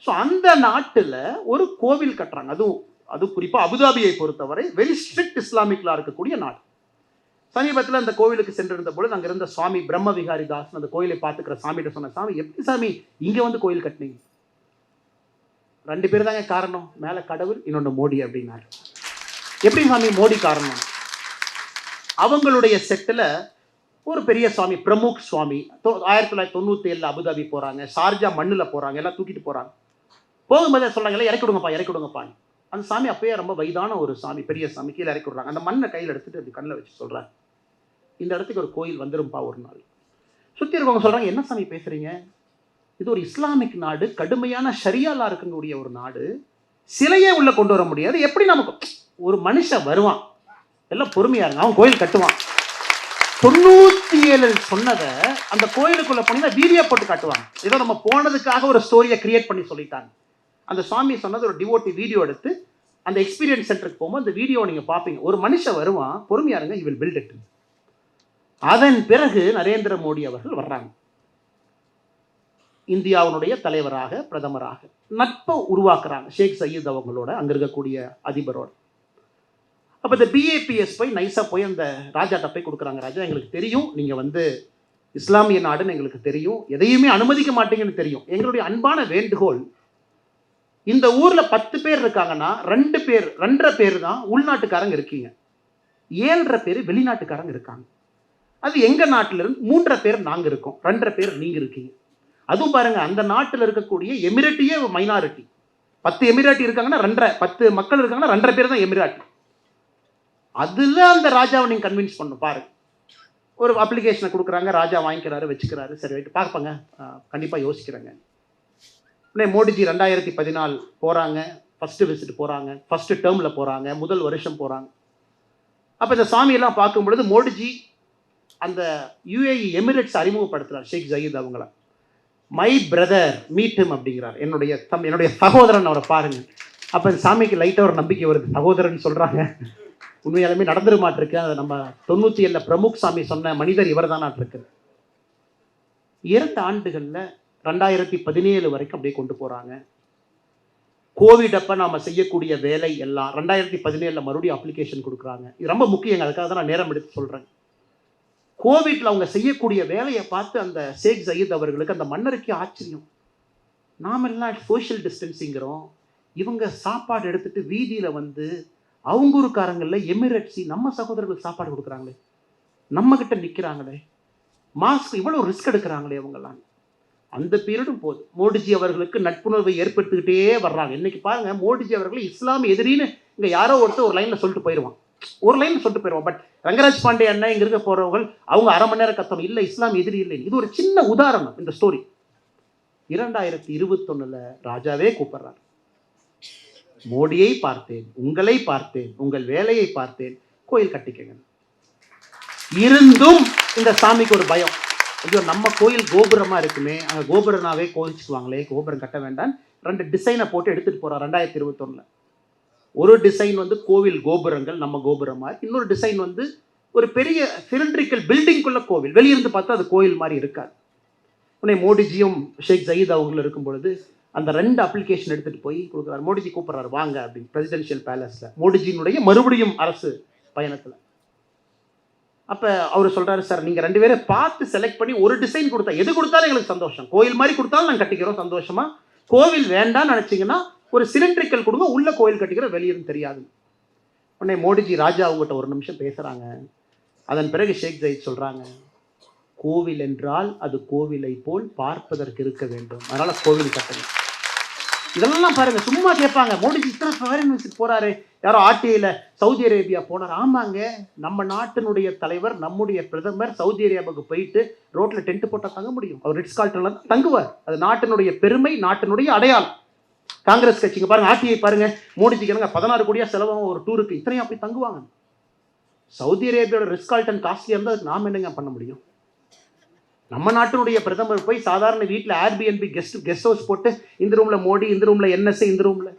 ஸோ அந்த நாட்டில் ஒரு கோவில் கட்டுறாங்க. அது குறிப்பாக அபுதாபியை பொறுத்தவரை வெரி ஸ்ட்ரிக்ட் இஸ்லாமிக் லா இருக்கக்கூடிய நாடு. சமீபத்தில் அந்த கோவிலுக்கு சென்றிருந்த பொழுது அங்கே இருந்த சுவாமி பிரம்ம விகாரி தாஸ் அந்த கோயிலை பார்த்துக்கிற சாமிகிட்ட சொன்ன, சாமி எப்படி சாமி இங்கே கோயில் கட்டினீங்க? 2 பேர் தாங்க காரணம், மேலே கடவுள், இன்னொன்று மோடி அப்படின்னாரு. எப்படி சாமி மோடி காரணம்? அவங்களுடைய செட்டில் ஒரு பெரிய சுவாமி, பிரமுக் சுவாமி, 1997 அபுதாபி போகிறாங்க, ஷார்ஜா மண்ணில் போகிறாங்க, எல்லாம் தூக்கிட்டு போகிறாங்க. போகும்போதே சொல்கிறாங்க இறக்கி விடுங்கப்பான்னு. அந்த சாமி அப்பயே ரொம்ப வயதான ஒரு சாமி, பெரிய சாமி, கீழே இறக்கி விடுறாங்க. அந்த மண்ணை கையில் எடுத்துகிட்டு அது கண்ணில் வச்சு சொல்கிறாங்க, இந்த இடத்துக்கு ஒரு கோயில் வந்துரும்பா ஒரு நாள். சுற்றி இருக்கவங்க சொல்கிறாங்க, என்ன சாமி பேசுகிறீங்க? இது ஒரு இஸ்லாமிக் நாடு, கடுமையான ஷரியாலா இருக்கக்கூடிய ஒரு நாடு, சிலையே உள்ளே கொண்டு வர முடியாது. எப்படி நமக்கு ஒரு மனுஷன் வருவான், எல்லாம் பொறுமையாக இருங்க, அவன் கோயில் கட்டுவான். 97 சொன்னதை அந்த கோயிலுக்குள்ள போனீங்கன்னா வீடியோ போட்டு காட்டுவாங்க. ஏதோ நம்ம போனதுக்காக ஒரு ஸ்டோரியை கிரியேட் பண்ணி சொல்லிட்டாங்க. அந்த சுவாமி சொன்னது ஒரு டிவோட்டி வீடியோ எடுத்து அந்த எக்ஸ்பீரியன்ஸ் சென்டருக்கு போகும்போது அந்த வீடியோ நீங்கள் பார்ப்பீங்க. ஒரு மனுஷன் வருவான், பொறுமையா இருங்க, he will build it. அதன் பிறகு நரேந்திர மோடி அவர்கள் வர்றாங்க. இந்தியாவினுடைய தலைவராக பிரதமராக நட்பை உருவாக்குறாங்க ஷேக் சயீத் அவங்களோட, அங்கே இருக்கக்கூடிய அதிபரோட. அப்போ இந்த பிஏபிஎஸ் போய் நைஸாக போய் அந்த ராஜாட்ட போய் கொடுக்குறாங்க. ராஜா, எங்களுக்கு தெரியும் நீங்கள் வந்து இஸ்லாமிய நாடுன்னு எங்களுக்கு தெரியும், எதையுமே அனுமதிக்க மாட்டீங்கன்னு தெரியும். எங்களுடைய அன்பான வேண்டுகோள், இந்த ஊரில் 10 பேர் இருக்காங்கன்னா 2.5 பேர் தான் உள்நாட்டுக்காரங்க இருக்கீங்க, 7.5 பேர் வெளிநாட்டுக்காரங்க இருக்காங்க. அது எங்கள் நாட்டிலிருந்து 3.5 பேர் நாங்கள் இருக்கோம், 2.5 பேர் நீங்கள் இருக்கீங்க. அதுவும் பாருங்க, அந்த நாட்டில் இருக்கக்கூடிய எமிரேட்டியே மைனாரிட்டி. 10 எமிராட்டி இருக்காங்கன்னா 10 மக்கள் இருக்காங்கன்னா 2.5 பேர் தான் எமிராட்டி. அதில் அந்த ராஜாவை நீங்கள் கன்வின்ஸ் பண்ணணும். பாருங்க, ஒரு அப்ளிகேஷனை கொடுக்குறாங்க, ராஜா வாங்கிக்கிறாரு, வச்சுக்கிறாரு. சரி ரைட்டு பார்ப்பாங்க, கண்டிப்பாக யோசிக்கிறாங்க. உடனே மோடிஜி 2014 போகிறாங்க, ஃபஸ்ட்டு விசிட் போகிறாங்க, ஃபஸ்ட்டு டேர்மில் போகிறாங்க, முதல் வருஷம் போகிறாங்க. அப்போ இந்த சாமியெல்லாம் பார்க்கும் பொழுது மோடிஜி அந்த யுஏஇ எமிரேட்ஸ் அறிமுகப்படுத்துகிறார் ஷேக் ஜயீத் அவங்கள. மை பிரதர் மீட் ஹிம் அப்படிங்கிறார், என்னுடைய சகோதரன், அவரை பாருங்க. அப்போ இந்த சாமிக்கு லைட்டாக ஒரு நம்பிக்கை வருது, சகோதரன் சொல்கிறாங்க, உண்மையாலுமே நடந்துட மாட்டிருக்கு. அதை நம்ம 97 பிரமுக் சாமி சொன்ன மனிதர் இவர் தான் இருக்கு. 2 ஆண்டுகளில் 2017 வரைக்கும் அப்படியே கொண்டு போகிறாங்க. கோவிட் அப்போ நாம் செய்யக்கூடிய வேலை எல்லாம் 2017 மறுபடியும் அப்ளிகேஷன் கொடுக்குறாங்க. இது ரொம்ப முக்கியங்க, அதுக்காக தான் நான் நேரம் எடுத்து சொல்கிறேன். கோவிட்ல அவங்க செய்யக்கூடிய வேலையை பார்த்து அந்த ஷேக் ஜயீத் அவர்களுக்கு, அந்த மன்னருக்கு ஆச்சரியம். நாமெல்லாம் சோஷியல் டிஸ்டன்ஸிங்கிறோம், இவங்க சாப்பாடு எடுத்துட்டு வீதியில் வந்து அவங்க ஊருக்காரங்களில் எமிரேட்ஸி நம்ம சகோதரர்களுக்கு சாப்பாடு கொடுக்குறாங்களே, நம்மக்கிட்ட நிற்கிறாங்களே, மாஸ்க் இவ்வளோ ரிஸ்க் எடுக்கிறாங்களே அவங்கெல்லாம். அந்த பீரியடும் போது மோடிஜி அவர்களுக்கு நட்புணர்வை ஏற்படுத்திக்கிட்டே வர்றாங்க. இன்னைக்கு பாருங்க, மோடிஜி அவர்கள் இஸ்லாமிய எதிரின்னு இங்கே யாரோ ஒருத்தர் ஒரு லைனில் சொல்லிட்டு போயிடுவான், பட் ரங்கராஜ் பாண்டே அண்ணன் இங்கே இருக்க போகிறவங்க அவங்க அரை மணி நேரம் கத்தணும், இல்லை இஸ்லாம் எதிரி இல்லை. இது ஒரு சின்ன உதாரணம் இந்த ஸ்டோரி. 2021 ராஜாவே கூப்பிடுறார், மோடியை பார்த்தேன், உங்களை பார்த்தேன், உங்கள் வேலையை பார்த்தேன், கோயில் கட்டிக்கங்க. இருந்தும் இந்த சாமிக்கு ஒரு பயம், ஐயோ நம்ம கோயில் கோபுரமா இருக்குமே, அங்கே கோபுரனாவே கோவிச்சுக்குவாங்களே, கோபுரம் கட்ட வேண்டாம். 2 டிசைனை போட்டு எடுத்துட்டு போறார் 2021. ஒரு டிசைன் வந்து கோவில் கோபுரங்கள் நம்ம கோபுரம் மாதிரி, இன்னொரு டிசைன் வந்து ஒரு பெரிய சிலிண்ட்ரிக்கல் பில்டிங்குள்ள கோவில், வெளியிருந்து பார்த்தா அது கோயில் மாதிரி இருக்காது. உடனே மோடிஜியும் ஷேக் ஜயீத் அவங்களும் இருக்கும் பொழுது அந்த 2 அப்ளிகேஷன் எடுத்துகிட்டு போய் கொடுக்குறாரு. மோடிஜி கூப்பிட்றாரு, வாங்க அப்படின்னு, பிரசிடென்ஷியல் பேலஸில் மோடிஜியினுடைய மறுபடியும் அரசு பயணத்தில். அப்போ அவர் சொல்கிறாரு, சார் நீங்கள் 2 பேரை பார்த்து செலக்ட் பண்ணி ஒரு டிசைன் கொடுத்தா, எது கொடுத்தாலும் எங்களுக்கு சந்தோஷம், கோயில் மாதிரி கொடுத்தாலும் நாங்கள் கட்டிக்கிறோம் சந்தோஷமா, கோவில் வேண்டாம்னு நினச்சிங்கன்னா ஒரு சிலிண்ட்ரிக்கல் கொடுங்க, உள்ள கோயில் கட்டிக்கிற வெளியிருந்து தெரியாது. உடனே மோடிஜி ராஜா அவங்ககிட்ட ஒரு நிமிஷம் பேசுகிறாங்க. அதன் பிறகு ஷேக் ஜயீத் சொல்கிறாங்க, கோவில் என்றால் அது கோவிலை போல் பார்ப்பதற்கு இருக்க வேண்டும், அதனால் கோவில் கட்டணும். இதெல்லாம் பாருங்க, சும்மா கேட்பாங்க. மோடிஜி இத்தனை ஃபாரின் விசிட் போறாரு, யாரோ ஆர்டிஐல சவுதி அரேபியா போனார். ஆமாங்க, நம்ம நாட்டினுடைய தலைவர், நம்முடைய பிரதமர் சவுதி அரேபியாவுக்கு போயிட்டு ரோட்ல டென்ட் போட்டா தங்க முடியும்? அவர் ரிட்ஸ் கார்ல்டன்ல தங்குவார். அது நாட்டினுடைய பெருமை, நாட்டினுடைய அடையாளம். காங்கிரஸ் கட்சிங்க பாருங்க, ஆர்டிஐ பாருங்க, மோடிஜிக்கு 16 கோடியா செலவாகும் ஒரு டூருக்கு, இத்தனையும் அப்படி தங்குவாங்க. சவுதி அரேபியாவோட ரிட்ஸ் கார்ல்டன் காஸ்ட்லியா இருந்தால் அதுக்கு நாம் என்னங்க பண்ண முடியும்? நம்ம நாட்டினுடைய பிரதமர் போய் சாதாரண வீட்டில் ஏர்பிஎன்பி கெஸ்ட் ஹவுஸ் போட்டு, இந்த ரூம்ல மோடி, இந்த ரூம்ல என்எஸ்ஏ, இந்த ரூம்ல.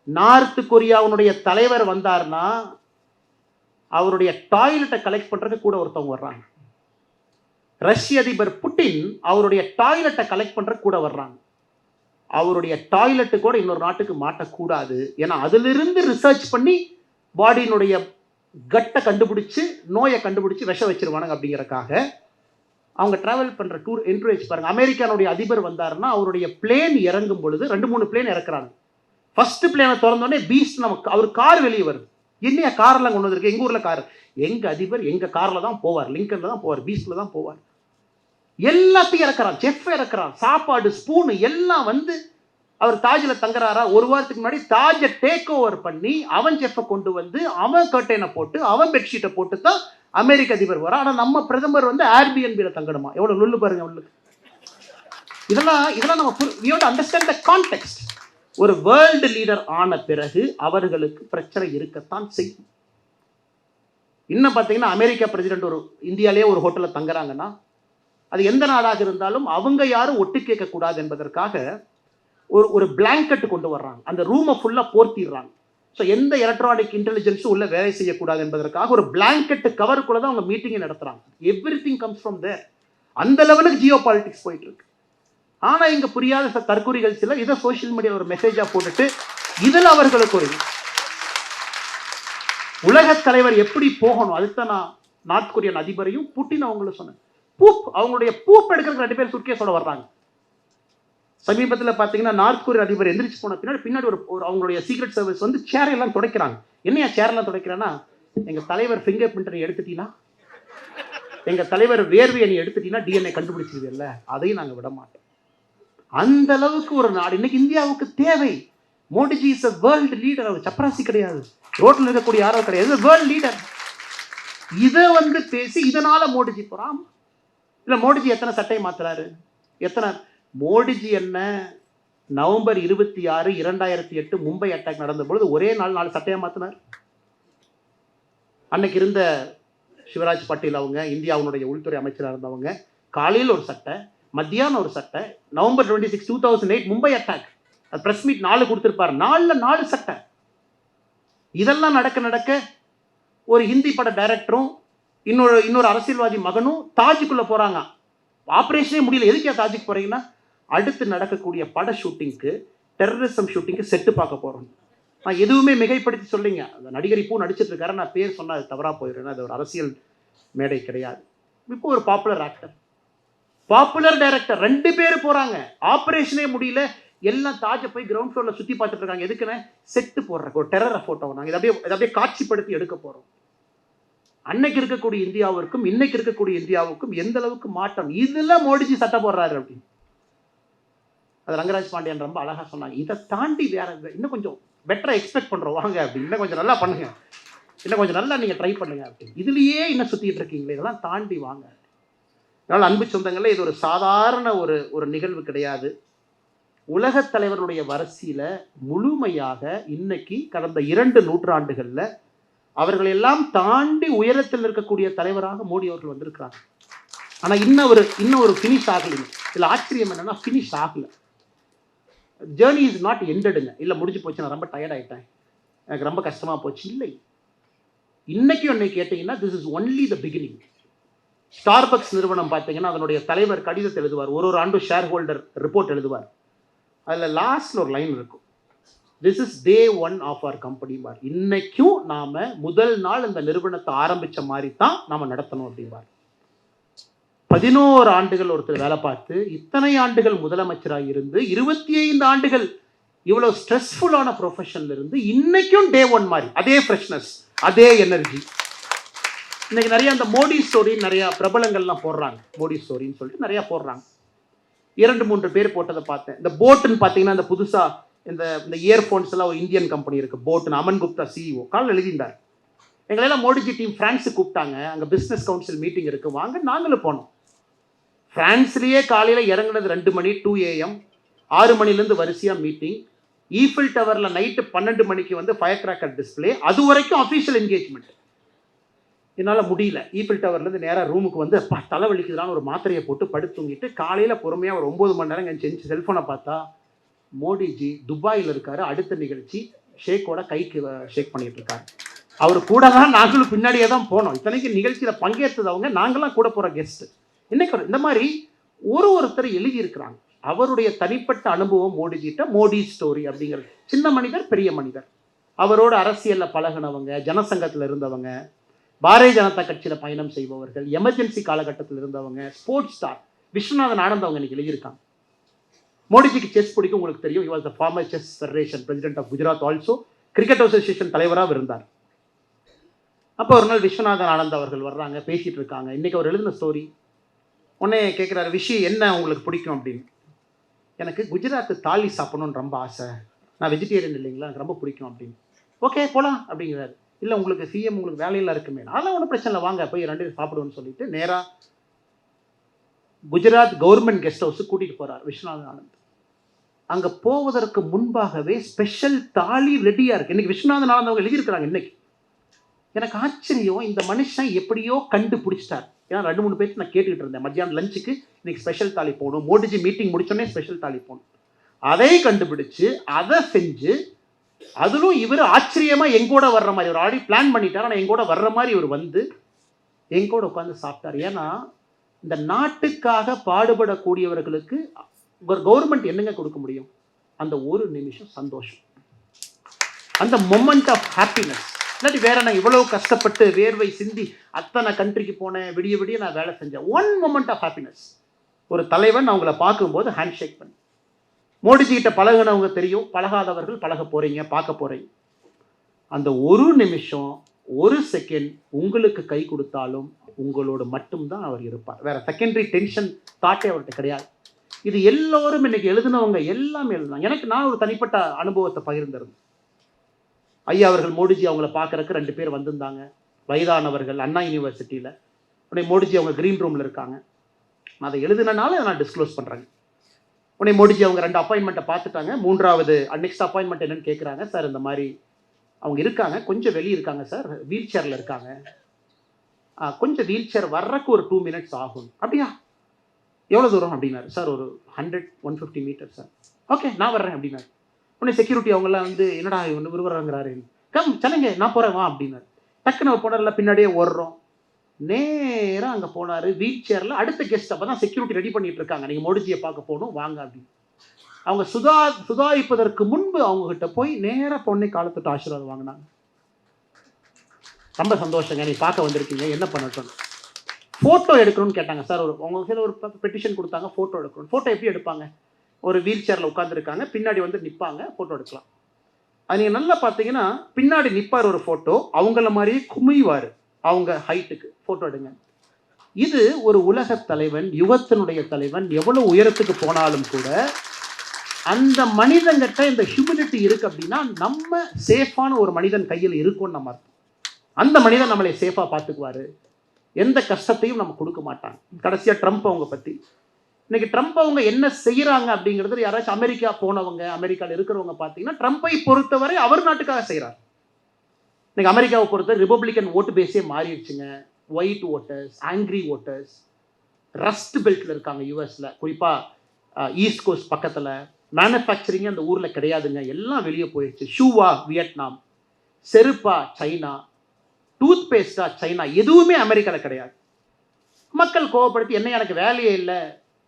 நார்த் கொரியாவுடைய தலைவர் வந்தார்னா அவருடைய டாய்லெட்டை கலெக்ட் பண்றதுக்கு கூட ஒருத்தவங்க வர்றாங்க. ரஷ்ய அதிபர் புட்டின் அவருடைய டாய்லெட்டை கலெக்ட் பண்றதுக்கு கூட வர்றாங்க. அவருடைய டாய்லெட்டு கூட இன்னொரு நாட்டுக்கு மாட்டக்கூடாது, ஏன்னா அதிலிருந்து ரிசர்ச் பண்ணி பாடியினுடைய கட்டை கண்டுபிடிச்சு நோயை கண்டுபிடிச்சு விஷ வச்சிருவானுங்க அப்படிங்கிறக்காக அவங்க டிராவல் பண்ற டூர் என்கரேஜ் பாருங்க. அமெரிக்கானுடைய அதிபர் வந்தாருன்னா அவருடைய பிளேன் இறங்கும் பொழுது 2-3 பிளேன் இறக்குறாங்க. ஃபர்ஸ்ட் பிளேனை திறந்தோடனே பீஸ்ட் நமக்கு அவர் கார் வெளியே வருது. என்னையா காரெல்லாம் கொண்டு வந்திருக்கு? எங்க ஊர்ல கார், எங்க அதிபர் எங்க கார்ல தான் போவார், லிங்கன்ல தான் போவார், பீஸ்ட்ல தான் போவார். எல்லாத்தையும் இறக்குறான், செஃப் இறக்குறான், சாப்பாடு ஸ்பூனு எல்லாம் வந்து அவர் தாஜில் தங்குறாரா, ஒரு வாரத்துக்கு முன்னாடி தாஜை டேக் ஓவர் பண்ணி அவன் செஃப்பை கொண்டு வந்து அவன் கர்டைனை போட்டு அவன் பெட்ஷீட்டை போட்டு தான் அமெரிக்க அதிபர் வர. ஆனால் நம்ம பிரதமர் வந்து ஏர்பிஎன்பியில் தங்கணுமா? எவ்வளோ நுள்ளு பாருங்க உள்ளுக்கு. இதெல்லாம் நம்ம we have to understand the context. ஒரு வேர்ல்டு லீடர் ஆன பிறகு அவர்களுக்கு பிரச்சனை இருக்கத்தான் செய்யும். இன்னும் பார்த்தீங்கன்னா அமெரிக்கா பிரசிடென்ட் ஒரு இந்தியாலேயே ஒரு ஹோட்டலில் தங்குறாங்கன்னா அது எந்த நாடாக இருந்தாலும் அவங்க யாரும் ஒட்டு கேட்கக்கூடாது என்பதற்காக ஒரு பிளாங்கெட் கொண்டு வர்றாங்க, அந்த ரூமை ஃபுல்லாக போர்த்திடுறாங்க. ஸோ எந்த எலக்ட்ரானிக் இன்டெலிஜென்ஸும் உள்ள வேலை செய்யக்கூடாது என்பதற்காக ஒரு பிளாங்கெட் கவருக்குள்ள தான் அவங்க மீட்டிங்கை நடத்துகிறாங்க. எவ்ரி திங் கம்ஸ் ஃப்ரம் தேர். அந்த லெவலுக்கு ஜியோ பாலிட்டிக்ஸ் போயிட்டு இருக்கு. ஆனால் இங்கே புரியாத தற்கொலைகள் சிலர் இதை சோஷியல் மீடியாவில் ஒரு மெசேஜாக போட்டுட்டு இதில் அவர்களுக்கு ஒரு உலகத் தலைவர் எப்படி போகணும், அதுதான் நான் நார்த் கொரியன் அதிபரையும் புட்டின் அவங்களும் சொன்னேன். அவங்களுடைய பூப் எடுக்கிறதுக்கு 2 பேர் சுட்கேஸோட வர்றாங்க. சமீபத்தில் பார்த்தீங்கன்னா நார்த் கொரியன் அதிபர் எந்திரிச்சு போன பின்னாடி ஒரு அவங்களுடைய சீக்ரெட் சர்வீஸ் வந்து சேரையெல்லாம் துடைக்கிறாங்க. என்னையா சேரெல்லாம் துடைக்கிறேன்னா, எங்கள் தலைவர் ஃபிங்கர் பிரிண்டரை எடுத்துட்டீங்கன்னா, எங்கள் தலைவர் வேர்வையை நீ எடுத்துட்டீங்கன்னா டிஎன்ஏ கண்டுபிடிச்சிருவில்ல, அதையும் நாங்கள் விட மாட்டோம். அந்த அளவுக்கு ஒரு நாடு இன்னைக்கு இந்தியாவுக்கு தேவை. Modiji is a world leader. அவர் சப்பராசி கிடையாது, ரோட்டில் இருக்கக்கூடிய யாரோ கிடையாது, வேர்ல்டு லீடர். இதை வந்து பேசி இதனால மோடிஜி போறான். இல்லை மோடிஜி எத்தனை சட்டையை மாத்துறாரு, எத்தனை மோடிஜி என்ன நவம்பர் 26, 2008 மும்பை அட்டாக் நடந்த பொழுது ஒரே நாள் 4 சட்டையை மாத்தினார். அன்னைக்கு இருந்த சிவராஜ் பட்டேல் அவங்க இந்தியாவுடைய உள்துறை அமைச்சராக இருந்தவங்க காலையில் ஒரு சட்டை, மத்தியானம் ஒரு சட்டை. நவம்பர் 26, 2008 மும்பை அட்டாக், அது பிரஸ் மீட் 4 கொடுத்திருப்பார். 4 சட்டை. இதெல்லாம் நடக்க ஒரு ஹிந்தி பட டைரக்டரும் இன்னொரு அரசியல்வாதி மகனும் தாஜுக்குள்ள போறாங்க. ஆப்ரேஷனே முடியல. எதுக்கே தாஜுக்கு போறீங்கன்னா, அடுத்து நடக்கக்கூடிய பட ஷூட்டிங்க்கு, டெரரிசம் ஷூட்டிங்க்கு செட்டு பார்க்க போறோம். நான் எதுவுமே மிகைப்படுத்தி சொல்லிங்க. அந்த நடிகர் இப்போ நடிச்சிட்டு இருக்காரு, நான் பேர் சொன்னா அது தவறா போயிடுறேன். அது ஒரு அரசியல் மேடை கிடையாது. இப்போ ஒரு பாப்புலர் ஆக்டர், பாப்புலர் டைரக்டர் 2 பேர் போறாங்க. ஆப்ரேஷனே முடியல. எல்லாம் தாஜை போய் கிரவுண்ட் ஃப்ளோர்ல சுத்தி பார்த்துட்டு இருக்காங்க. எதுக்குன்னு செட்டு போடுறக்கு ஒரு டெரர் போட்டோ. நாங்கள் இதை அப்படியே காட்சிப்படுத்தி எடுக்க போறோம். அன்னைக்கு இருக்கக்கூடிய இந்தியாவிற்கும் இன்னைக்கு இருக்கக்கூடிய இந்தியாவுக்கும் எந்த அளவுக்கு மாற்றம். இதுல மோடிஜி சட்டை போடுறாரு அப்படின்னு அது ரங்கராஜ் பாண்டியன் ரொம்ப அழகா சொன்னாங்க. இதை தாண்டி வேற இன்னும் கொஞ்சம் பெட்டரா எக்ஸ்பெக்ட் பண்றோம், வாங்க அப்படின்னு, இன்னும் கொஞ்சம் நல்லா பண்ணுங்க, இன்னும் கொஞ்சம் நல்லா நீங்க ட்ரை பண்ணுங்க அப்படின்னு. இதுலயே இன்னும் சுத்திட்டு இருக்கீங்களே, இதெல்லாம் தாண்டி வாங்க. அதனால அன்பு சொந்தங்களே, இது ஒரு சாதாரண ஒரு நிகழ்வு கிடையாது. உலகத் தலைவர்களுடைய வரிசையில முழுமையாக இன்னைக்கு கடந்த 2 நூற்றாண்டுகள்ல அவர்கள் எல்லாம் தாண்டி உயரத்தில் இருக்கக்கூடிய தலைவராக மோடி அவர்கள் வந்திருக்கிறாங்க. ஆனா இன்னும் ஒரு ஃபினிஷ் ஆகலைங்க. இதுல ஆச்சரியம் என்னன்னா, ஃபினிஷ் ஆகல. ஜேர்னி இஸ் நாட் எண்டடுங்க. இல்லை முடிஞ்சு போச்சு, நான் ரொம்ப டயர்ட் ஆகிட்டேன், எனக்கு ரொம்ப கஷ்டமாக போச்சு, இல்லை. இன்னைக்கும் என்னை கேட்டீங்கன்னா, this is only the beginning. Starbucks நிறுவனம் பார்த்தீங்கன்னா அதனுடைய தலைவர் கடிதத்தை எழுதுவார். ஒரு ஆண்டு ஷேர் ஹோல்டர் ரிப்போர்ட் எழுதுவார். அதில் லாஸ்ட்ல ஒரு லைன் இருக்கும், this is day 1 of our company பார். இன்னைக்கும் நாம முதல் நாள் இந்த நிறுவனத்தை ஆரம்பித்த மாதிரி தான் நாம நடத்தணும் அப்படின்பார். 11 ஆண்டுகள் ஒருத்தர் வேலை பார்த்து, இத்தனை ஆண்டுகள் முதலமைச்சராக இருந்து, 25 ஆண்டுகள் இவ்வளவு ஸ்ட்ரெஸ்ஃபுல்லான ப்ரொஃபஷன்ல இருந்து இன்னைக்கும் டே 1 மாதிரி அதே ஃப்ரெஷ்னஸ், அதே எனர்ஜி. இன்னைக்கு நிறைய அந்த மோடி ஸ்டோரி நிறைய பிரபலங்கள்லாம் போடுறாங்க. மோடி ஸ்டோரின்னு சொல்லிட்டு நிறைய போடுறாங்க. 2-3 பேர் போட்டதை பார்த்தேன். இந்த போட்டுன்னு பார்த்தீங்கன்னா, இந்த புதுசா இந்த இயர்ஃபோன்ஸ் எல்லாம் ஒரு இந்தியன் கம்பெனி இருக்கு, போட்டுன்னு. அமன் குப்தா CEO காலையில் எழுதியிருந்தார். எங்களெல்லாம் மோடிஜி டீம் பிரான்ஸுக்கு கூப்பிட்டாங்க, அங்கே பிஸ்னஸ் கவுன்சில் மீட்டிங் இருக்கு, வாங்க. நாங்களும் போனோம். பிரான்ஸ்லேயே காலையில் இறங்குனது 2 மணி 2 AM, 6 மணிலேருந்து வரிசையாக மீட்டிங். ஈஃபில் டவரில் நைட்டு 12 மணிக்கு வந்து ஃபயர் கிராக்கர் டிஸ்பிளே. அது வரைக்கும் அஃபீஷியல் என்கேஜ்மெண்ட். என்னால் முடியல. ஈஃபில் டவர்லேருந்து நேராக ரூமுக்கு வந்து தலைவலிக்குதுலான்னு ஒரு மாத்திரையை போட்டு படுத்து தூங்கிட்டு, காலையில் பொறுமையாக ஒரு 9 மணி நேரம் கழிச்சு செல்ஃபோனை பார்த்தா மோடிஜி துபாயில் இருக்காரு. அடுத்த நிகழ்ச்சி ஷேக்கோட கைக்கு ஷேக் பண்ணிட்டு இருக்காரு. அவர் கூட தான் நாங்களும் பின்னாடியே தான் போனோம். இத்தனைக்கு நிகழ்ச்சியில் பங்கேற்றதவங்க, நாங்களாம் கூட போகிற கெஸ்ட். இன்னைக்கு இந்த மாதிரி ஒருத்தர் எழுதியிருக்கிறாங்க அவருடைய தனிப்பட்ட அனுபவம் மோடிஜிட்ட. மோடி ஸ்டோரி அப்படிங்கிறது. சின்ன மனிதர், பெரிய மனிதர், அவரோட அரசியலில் பழகினவங்க, ஜனசங்கத்தில் இருந்தவங்க, பாரதிய ஜனதா கட்சியில் பயணம் செய்பவர்கள், எமர்ஜென்சி காலகட்டத்தில் இருந்தவங்க, ஸ்போர்ட்ஸ் ஸ்டார் விஸ்வநாதன் ஆனந்த் அவங்க இன்னைக்கு எழுதியிருக்காங்க. மோடிஜிக்கு செஸ் பிடிக்கும், உங்களுக்கு தெரியும். he was the former chess federation president of Gujarat, also cricket association தலைவராக இருந்தார். அப்போ ஒரு நாள் விஸ்வநாதன் ஆனந்த் அவர்கள் வர்றாங்க, பேசிட்டு இருக்காங்க. இன்னைக்கு அவர் எழுதின ஸ்டோரி. உடனே கேட்குறாரு, விஷயம் என்ன உங்களுக்கு பிடிக்கும் அப்படின்னு. எனக்கு குஜராத் தாலி சாப்பிடணும்னு ரொம்ப ஆசை, நான் வெஜிடேரியன் இல்லைங்களா, எனக்கு ரொம்ப பிடிக்கும் அப்படின்னு. ஓகே போகலாம் அப்படிங்கிறாரு. இல்லை உங்களுக்கு சிஎம் உங்களுக்கு வேலையெல்லாம் இருக்குமே. அதெல்லாம் ஒன்றும் பிரச்சனை இல்லை, வாங்க போய் 2 சாப்பிடுவோன்னு சொல்லிட்டு நேராக குஜராத் கவர்மெண்ட் கெஸ்ட் ஹவுஸுக்கு கூட்டிகிட்டு போகிறார் விஸ்வநாதன் ஆனந்த். அங்கே போவதற்கு முன்பாகவே ஸ்பெஷல் தாலி ரெடியாக இருக்குது. இன்னைக்கு விஸ்வநாதன் ஆனந்த் அவங்க எழுதியிருக்கிறாங்க. இன்னைக்கு எனக்கு ஆச்சரியம், இந்த மனுஷன் எப்படியோ கண்டுபிடிச்சிட்டார். ஏன்னா 2-3 பேருக்கு நான் கேட்டுக்கிட்டு இருந்தேன், மத்தியானம் லஞ்சுக்கு இன்னைக்கு ஸ்பெஷல் தாலி போகணும், மோடிஜி மீட்டிங் முடிச்சோடனே ஸ்பெஷல் தாலி போகணும். அதை கண்டுபிடிச்சு அதை செஞ்சு, அதிலும் இவர் ஆச்சரியமாக எங்கூட வர்ற மாதிரி, ஒரு ஆல்ரெடி பிளான் பண்ணிட்டார், ஆனால் எங்கூட வர்ற மாதிரி இவர் வந்து எங்கூட உட்காந்து சாப்பிட்டார். ஏன்னா இந்த நாட்டுக்காக பாடுபடக்கூடியவர்களுக்கு ஒரு கவர்மெண்ட் என்னங்க கொடுக்க முடியும்? அந்த ஒரு நிமிஷம் சந்தோஷம், அந்த மொமெண்ட் ஆஃப் ஹாப்பினஸ். இல்லாட்டி வேற நான் இவ்வளவு கஷ்டப்பட்டு வேர்வை சிந்தி அத்தனை கண்ட்ரிக்கு போனேன், விடிய விடிய நான் வேலை செஞ்சேன். One moment of happiness. ஒரு தலைவன் அவங்கள பார்க்கும்போது ஹேண்ட் ஷேக் பண்ணி, மோடிஜி கிட்ட பழகினவங்க தெரியும், பழகாதவர்கள் பழக போறீங்க, பார்க்க போறீங்க. அந்த ஒரு நிமிஷம், ஒரு செகண்ட் உங்களுக்கு கை கொடுத்தாலும் உங்களோட மட்டும்தான் அவர் இருப்பார். வேற செகண்டரி டென்ஷன் தாட்டே அவர்கிட்ட கிடையாது. இது எல்லோரும் இன்னைக்கு எழுதினவங்க எல்லாமே எழுதினாங்க. எனக்கு நான் ஒரு தனிப்பட்ட அனுபவத்தை பகிர்ந்திருந்தேன். ஐயா அவர்கள் மோடிஜி அவங்கள பார்க்கறதுக்கு 2 பேர் வந்திருந்தாங்க, வயதானவர்கள், அண்ணா யூனிவர்சிட்டியில். உடனே மோடிஜி அவங்க க்ரீன் ரூமில் இருக்காங்க. நான் அதை எழுதினால நான் டிஸ்க்ளோஸ் பண்ணுறேங்க. உடனே மோடிஜி அவங்க 2 அப்பாயின்மெண்ட்டை பார்த்துட்டாங்க. 3வது நெக்ஸ்ட் அப்பாயின்மெண்ட் என்னன்னு கேட்குறாங்க. சார் இந்த மாதிரி அவங்க இருக்காங்க, கொஞ்சம் வெளியே இருக்காங்க சார், வீல் சேரில் இருக்காங்க, கொஞ்சம் வீல் சேர் வர்றக்கு ஒரு 2 minutes ஆகும். அப்படியா, எவ்வளோ தூரம் அப்படின்னாரு. சார் ஒரு 100-150 மீட்டர் சார். ஓகே நான் வர்றேன் அப்படின்னாரு. உடனே செக்யூரிட்டி அவங்களாம் வந்து என்னடா இவனு விரும்புகிறாங்கிறாரு, கம் சனங்க நான் போகிறேன் வா அப்படின்னாரு. டக்குன்னு அவர் போனார்ல, பின்னாடியே ஓடுறோம். நேராக அங்கே போனார் வீல் சேரில். அடுத்த கெஸ்ட் அப்போ தான் செக்யூரிட்டி ரெடி பண்ணிட்டு இருக்காங்க, நீங்கள் மோடிஜியை பார்க்க போகணும் வாங்க அப்படின்னு. அவங்க சுதாரிப்பதற்கு முன்பு அவங்ககிட்ட போய் நேராக பொண்ணை காலத்துட்டு ஆசீர்வாதம் வாங்கினாங்க. ரொம்ப சந்தோஷங்க, நீ பார்க்க வந்திருக்கீங்க, என்ன பண்ணட்டும். ஃபோட்டோ எடுக்கணும்னு கேட்டாங்க. சார் ஒரு உங்களுக்கு ஒரு பெட்டிஷன் கொடுத்தாங்க, ஃபோட்டோ எடுக்கணும். ஃபோட்டோ எப்படி எடுப்பாங்க? ஒரு வீல் சேரில் உட்காந்துருக்காங்க, பின்னாடி வந்து நிற்பாங்க, ஃபோட்டோ எடுக்கலாம். அது நீங்கள் நல்லா பார்த்தீங்கன்னா பின்னாடி நிற்பார் ஒரு ஃபோட்டோ, அவங்கள மாதிரியே குமிவார் அவங்க ஹைட்டுக்கு, ஃபோட்டோ எடுங்க. இது ஒரு உலக தலைவன், யுகத்தினுடைய தலைவன், எவ்வளோ உயரத்துக்கு போனாலும் கூட அந்த மனிதன்கிட்ட இந்த ஹியூமிலிட்டி இருக்கு அப்படின்னா நம்ம சேஃபான ஒரு மனிதன் கையில் இருக்கும்னு நம்ம அர்த்தம். அந்த மனிதன் நம்மளை சேஃபாக பார்த்துக்குவாரு, எந்த கஷ்டத்தையும் நம்ம கொடுக்க மாட்டாங்க. கடைசியாக ட்ரம்ப் அவங்க பற்றி, இன்னைக்கு ட்ரம்ப் அவங்க என்ன செய்கிறாங்க அப்படிங்கிறது யாராச்சும் அமெரிக்கா போனவங்க, அமெரிக்காவில் இருக்கிறவங்க பார்த்தீங்கன்னா ட்ரம்ப்பை பொறுத்தவரை அவர் நாட்டுக்காக செய்கிறார். இன்னைக்கு அமெரிக்காவை பொறுத்தவரை ரிப்பப்ளிக்கன் ஓட்டு பேஸே மாறிடுச்சுங்க. White voters, angry voters, rust பெல்ட்டில் இருக்காங்க யூஎஸில், குறிப்பாக ஈஸ்ட் கோஸ்ட் பக்கத்தில். மேனுஃபேக்சரிங் அந்த ஊரில் கிடையாதுங்க, எல்லாம் வெளியே போயிடுச்சு. ஷூவா வியட்நாம், செருப்பா சைனா, டூத் பேஸ்டா சைனா, எதுவுமே அமெரிக்காவில் கிடையாது. மக்கள் கோவப்படுத்தி என்ன எனக்கு வேலையே இல்லை,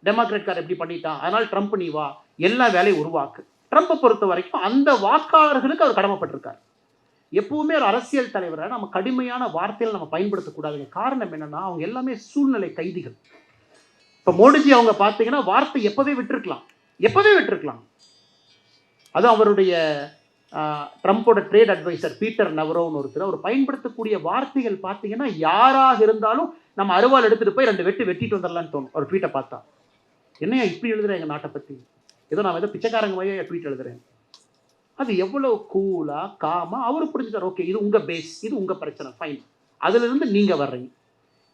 டெமோக்ராட்கார் எப்படி பண்ணிட்டான், அதனால் ட்ரம்ப் நீ வா, எல்லா வேலையும் உருவாக்கு. ட்ரம்ப்பை பொறுத்த வரைக்கும் அந்த வாக்காளர்களுக்கு அவர் கடமைப்பட்டிருக்கார். எப்பவுமே ஒரு அரசியல் தலைவரை நம்ம கடுமையான வார்த்தையில் நம்ம பயன்படுத்தக்கூடாதுங்க. காரணம் என்னன்னா அவங்க எல்லாமே சூழ்நிலை கைதிகள். இப்போ மோடிஜி அவங்க பார்த்தீங்கன்னா வார்த்தை எப்பவே விட்டுருக்கலாம். அது அவருடைய ட்ரம்ப்போட ட்ரேட் அட்வைசர் பீட்டர் நவரோன்னு ஒருத்தர், அவர் பயன்படுத்தக்கூடிய வார்த்தைகள் பார்த்தீங்கன்னா யாராக இருந்தாலும் நம்ம அருவாள் எடுத்துகிட்டு போய் 2 வெட்டிட்டு வந்துடலான்னு தோணும். ஒரு ட்வீட்டை பார்த்தா, என்னையா இப்படி எழுதுறேன் எங்கள் நாட்டை பற்றி, நான் ஏதோ பிச்சைக்காரங்க மாதிரியே ட்வீட் எழுதுறேன். அது எவ்வளோ கூலாக காமாக அவர் புரிஞ்சுட்டார். ஓகே, இது உங்கள் பேஸ், இது உங்கள் பிரச்சனை, ஃபைன், அதுலேருந்து நீங்கள் வர்றீங்க,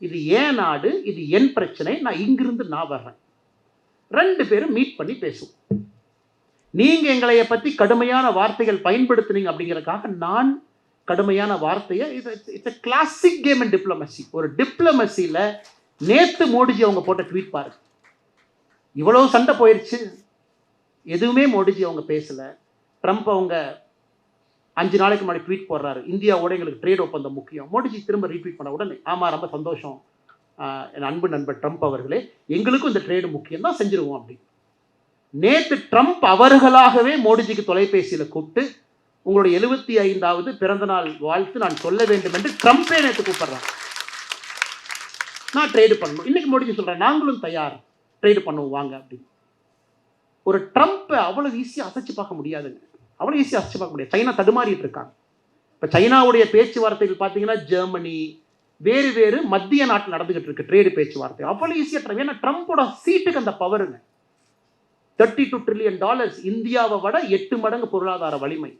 இது ஏன் நாடு, இது என் பிரச்சனை, நான் இங்கிருந்து நான் வர்றேன். 2 பேரும் மீட் பண்ணி பேசுவோம். நீங்கள் எங்களைய பற்றி கடுமையான வார்த்தைகள் பயன்படுத்துனீங்க அப்படிங்கிறதுக்காக நான் கடுமையான வார்த்தையை, it's classic game in diplomacy. ஒரு டிப்ளமசியில் நேற்று மோடிஜி அவங்க போட்ட ட்வீட் பாருங்க, இவ்வளோ சண்டை போயிடுச்சு, எதுவுமே மோடிஜி அவங்க பேசலை. ட்ரம்ப் அவங்க 5 நாளைக்கு முன்னாடி ட்வீட் போடுறாரு, இந்தியாவோட எங்களுக்கு ட்ரேட் ஒப்பந்தம் முக்கியம். மோடிஜி திரும்ப ரீட்வீட் பண்ண உடனே, ஆமாம் ரொம்ப சந்தோஷம் என் அன்பு நண்பர் ட்ரம்ப் அவர்களே, எங்களுக்கும் இந்த ட்ரேடு முக்கியம் தான், செஞ்சிருவோம் அப்படி. நேற்று ட்ரம்ப் அவர்களாகவே மோடிஜிக்கு தொலைபேசியில் கூப்பிட்டு உங்களுடைய 75வது பிறந்தநாள் வாழ்த்து நான் சொல்ல வேண்டும் என்று ட்ரம்ப்பே நேற்று கூப்பிடுறாங்க. நான் ட்ரேடு பண்ணணும். இன்னைக்கு மோடிஜி சொல்கிறேன், நாங்களும் தயார், ட்ரேடு பண்ணுவோம் வாங்க அப்படின்னு. ஒரு ட்ரம்ப்பை அவ்வளோ ஈஸியாக அசைச்சு பார்க்க முடியாதுங்க, அவ்வளோ ஈஸியாக அசைச்சு பார்க்க முடியாது. சைனா தடுமாறிட்டு இருக்காங்க. இப்போ சைனாவுடைய பேச்சுவார்த்தைகள் பார்த்தீங்கன்னா ஜெர்மனி, வேறு மத்திய நாட்டில் நடந்துகிட்டு இருக்கு ட்ரேடு பேச்சுவார்த்தை. அவ்வளோ ஈஸியாக, ஏன்னா ட்ரம்ப்போட சீட்டுக்கு அந்த பவருங்க. $32 trillion, இந்தியாவை விட 8 மடங்கு பொருளாதார வலிமை,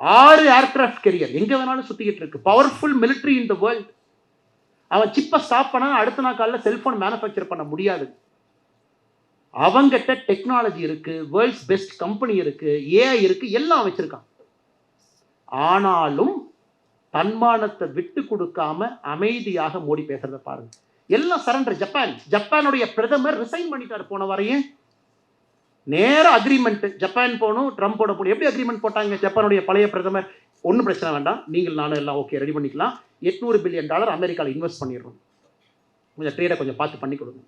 6 ஏர்கிராஃப்ட் கேரியர், எங்க வேணாலும் சுத்திக்கிட்டு இருக்கு, powerful military in the world. அவன் சிப்பை ஸ்டாப் பண்ணா அடுத்த நாள் காலையில் செல்போன் மேனுஃபேக்சர் பண்ண முடியாது. அவங்ககிட்ட டெக்னாலஜி இருக்கு, வேர்ல்ட்ஸ் பெஸ்ட் கம்பெனி இருக்கு, ஏஐ இருக்கு, எல்லாம் வச்சிருக்கான். ஆனாலும் தன்மானத்தை விட்டு கொடுக்காம அமைதியாக மோடி பேசுறத பாருங்க. எல்லாம் சரண்டர். ஜப்பானுடைய பிரதமர் ரிசைன் பண்ணிட்டார் போன வரையும். நேர அக்ரிமெண்ட், ஜப்பான் போகணும், ட்ரம்போட போகணும். எப்படி அக்ரிமெண்ட் போட்டாங்க ஜப்பானுடைய பழைய பிரதமர்? ஒன்றும் பிரச்சனை வேண்டாம், நீங்கள் நானும் எல்லாம் ஓகே ரெடி பண்ணிக்கலாம், $800 பில்லியன் அமெரிக்காவில் இன்வெஸ்ட் பண்ணிடுறோம். கொஞ்சம் ட்ரேடை கொஞ்சம் பார்த்து பண்ணி கொடுங்க.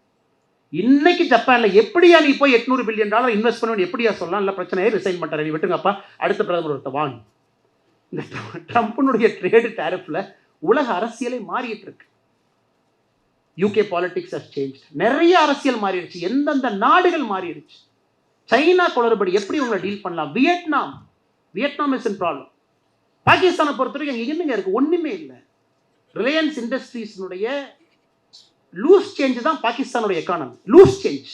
இன்னைக்கு ஜப்பானில் எப்படியா நீ போய் $800 பில்லியன் இன்வெஸ்ட் பண்ணணும் எப்படியா சொல்லலாம்? இல்லை பிரச்சனையே ரிசைன் பண்ணுற நீ விட்டுங்கப்பா, அடுத்த பிரதமர் ஒருத்த வாங்க. இந்த ட்ரம்ப்னுடைய ட்ரேடு டேரிஃபில் உலக அரசியலை மாறிட்டு இருக்கு. UK politics has change. நிறைய அரசியல் மாறிடுச்சு, எந்தெந்த நாடுகள் மாறிடுச்சு. சைனா குளறுபடி எப்படி உங்களை டீல் பண்ணலாம்? Vietnam is in problem. பாகிஸ்தானை பொறுத்த வரைக்கும் அங்கே என்னங்க இருக்கு? ஒன்றுமே இல்லை. ரிலையன்ஸ் இண்டஸ்ட்ரீஸ்னுடைய லூஸ் சேஞ்ச் தான் பாகிஸ்தானுடைய எக்கானமி. Loose change.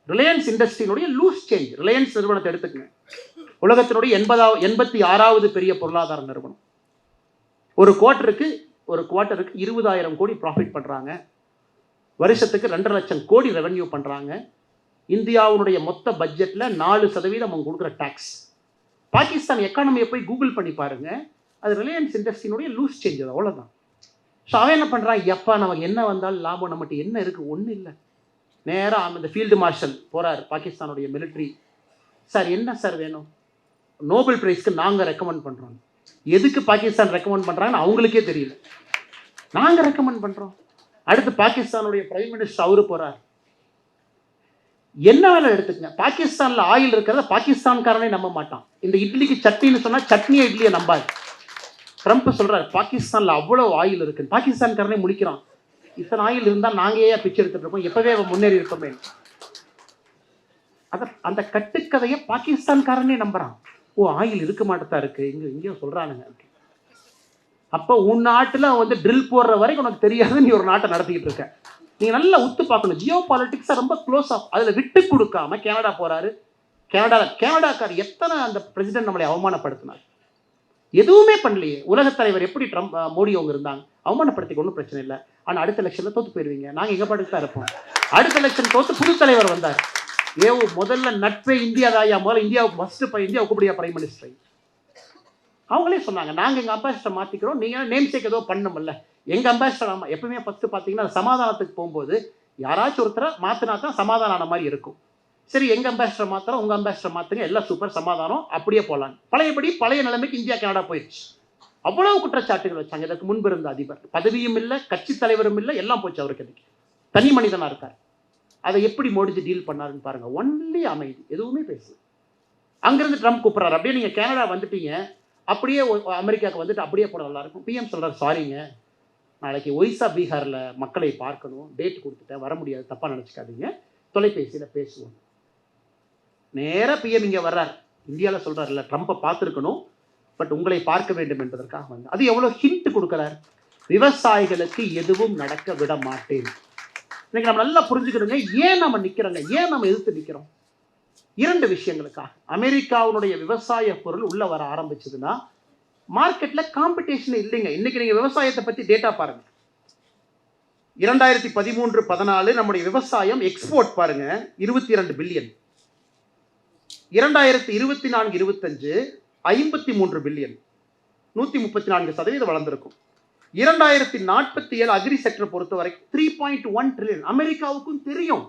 ரிலையன்ஸ் இண்டஸ்ட்ரியினுடைய லூஸ் சேஞ்ச். ரிலையன்ஸ் நிறுவனத்தை எடுத்துக்கங்க, உலகத்தினுடைய 86வது பெரிய பொருளாதார நிறுவனம். ஒரு குவார்ட்டருக்கு 20,000 கோடி ப்ராஃபிட் பண்ணுறாங்க. வருஷத்துக்கு 2.5 லட்சம் கோடி ரெவென்யூ பண்ணுறாங்க. இந்தியாவுடைய மொத்த பட்ஜெட்டில் 4% அவங்க கொடுக்குற டேக்ஸ். பாகிஸ்தான் எக்கானமியை போய் கூகுள் பண்ணி பாருங்க, அது ரிலையன்ஸ் இண்டஸ்ட்ரியினுடைய லூஸ் சேஞ்ச். அது அவ்வளோதான். ஸோ அவன் என்ன பண்ணுறான்? எப்பா நமக்கு என்ன வந்தாலும் லாபம், நம்மகிட்ட என்ன இருக்குது? ஒன்றும் இல்லை. நேராக அந்த ஃபீல்டு மார்ஷல் போகிறார், பாகிஸ்தானுடைய மிலிட்ரி. சார் என்ன சார் வேணும்? நோபல் பிரைஸ்க்கு நாங்கள் ரெக்கமெண்ட் பண்ணுறோம். எதுக்கு பாகிஸ்தான் ரெக்கமெண்ட் பண்ணுறாங்கன்னு அவங்களுக்கே தெரியல. நாங்கள் ரெக்கமெண்ட் பண்ணுறோம். அடுத்து பாகிஸ்தானுடைய பிரைம் மினிஸ்டர் அவரு போகிறார். என்ன வேலை எடுத்துக்கங்க, பாகிஸ்தானில் ஆயில் இருக்கிறத பாகிஸ்தான்காரனே நம்ப மாட்டான். இந்த இட்லிக்கு சட்னின்னு சொன்னால் சட்னியை இட்லியை நம்பாது. ட்ரம்ப் சொல்கிறார் பாகிஸ்தானில் அவ்வளோ ஆயில் இருக்குன்னு. பாகிஸ்தான்காரனே முடிக்கிறான், இத்தனை ஆயில் இருந்தால் நாங்கள் ஏன் பிச்சை எடுத்துகிட்டு இருக்கோம், எப்போவே முன்னேறி இருப்போமே. அந்த கட்டுக்கதையை பாகிஸ்தான்காரனே நம்புறான். ஓ ஆயில் இருக்க மாட்டதா இருக்கு, இங்கேயும் சொல்கிறானுங்க. அப்போ உன் நாட்டில் வந்து ட்ரில் போடுற வரைக்கும் உனக்கு தெரியாது, நீ ஒரு நாட்டை நடத்திக்கிட்டு இருக்க. நீங்கள் நல்லா உத்து பார்க்கணும். ஜியோ பாலிட்டிக்ஸை ரொம்ப க்ளோஸ் ஆஃப் அதில் விட்டு கொடுக்காம கனடா போகிறாரு. கனடாக்கார் எத்தனை அந்த பிரசிடென்ட் நம்மளை அவமானப்படுத்தினார், எதுவுமே பண்ணலையே. உலகத் தலைவர் எப்படி மோடி அவங்க இருந்தாங்க, அவமானப்படுத்திக்க ஒன்றும் பிரச்சனை இல்லை. ஆனால் அடுத்த எலெக்ஷனில் தோற்று போயிடுவீங்க, நாங்கள் எங்கள் பாட்டுக்கு தான் இருப்போம். அடுத்த எலெக்ஷன் தோற்று புது தலைவர் வந்தார். முதல்ல நட்பே இந்தியா தாயா, முதல்ல இந்தியாவுக்கு ஃபஸ்ட்டு இந்தியா கூப்பிடியா பிரைம் மினிஸ்டர். அவங்களே சொன்னாங்க நாங்கள் எங்கள் அம்பாசிடர் மாற்றிக்கிறோம், நீங்கள் நேம் சேக் ஏதோ பண்ணணும்ல. எங்கள் அம்பாசிடர் ஆமாம் எப்பவுமே ஃபஸ்ட்டு பார்த்தீங்கன்னா சமாதானத்துக்கு போகும்போது யாராச்சும் ஒருத்தரை மாற்றினா தான் சமாதானம் ஆன மாதிரி இருக்கும். சரி எங்கள் அம்பாசிடர் மாத்திரம், உங்கள் அம்பாசிடர் மாற்றுங்க, எல்லாம் சூப்பர் சமாதானம், அப்படியே போகலாம். பழைய நிலைமைக்கு இந்தியா கனடா போயிடுச்சு. அவ்வளவு குற்றச்சாட்டுகள் வச்சாங்க. இதற்கு முன்பு இருந்த அதிபர் பதவியும் இல்லை, கட்சி தலைவரும் இல்லை, எல்லாம் போச்சு. அவருக்கு இன்னைக்கு தனி மனிதனாக இருக்கார். அதை எப்படி மோடிஜி டீல் பண்ணாருன்னு பாருங்க. ஒன்லி அமைதி, எதுவுமே பேசல. அங்கிருந்து ட்ரம்ப் கூப்பிட்றாரு, அப்படியே நீங்கள் கனடா வந்துட்டீங்க, அப்படியே அமெரிக்காவுக்கு வந்துட்டு அப்படியே போட நல்லா இருக்கும். பிஎம் சொல்கிறார் சாரிங்க, நாளைக்கு ஒய்சா பீகாரில் மக்களை பார்க்கணும், டேட் கொடுத்துட்டேன், வர முடியாது, தப்பாக நினச்சிக்காதீங்க, தொலைபேசியில் பேசுவோம். நேராக பிஎம் இங்கே வர்றார். இந்தியாவில் சொல்கிறார்ல ட்ரம்ப்பை பார்த்துருக்கணும், பட் உங்களை பார்க்க வேண்டும் என்பதற்காக வந்து அது எவ்வளோ ஹிண்ட் கொடுக்குறார். விவசாயிகளுக்கு எதுவும் நடக்க விட மாட்டேன். இன்னைக்கு நம்ம நல்லா புரிஞ்சுக்கணுங்க, ஏன் நம்ம நிற்கிறோங்க, ஏன் நம்ம எதிர்த்து நிற்கிறோம்? 2 விஷயங்களுக்காக. அமெரிக்காவுடைய விவசாய பொருள் உள்ள வர ஆரம்பிச்சதுன்னா மார்க்கெட்டில் காம்படிஷன் இல்லைங்க. இன்னைக்கு நீங்கள் விவசாயத்தை பற்றி டேட்டா பாருங்க. 2013-14 நம்முடைய விவசாயம் எக்ஸ்போர்ட் பாருங்க 22 பில்லியன். 2024-25 53 பில்லியன், 134% வளர்ந்திருக்கும். 2047 அக்ரி செக்டர் பொறுத்த வரைக்கும் 3.1 ட்ரில்லியன். அமெரிக்காவுக்கும் தெரியும்.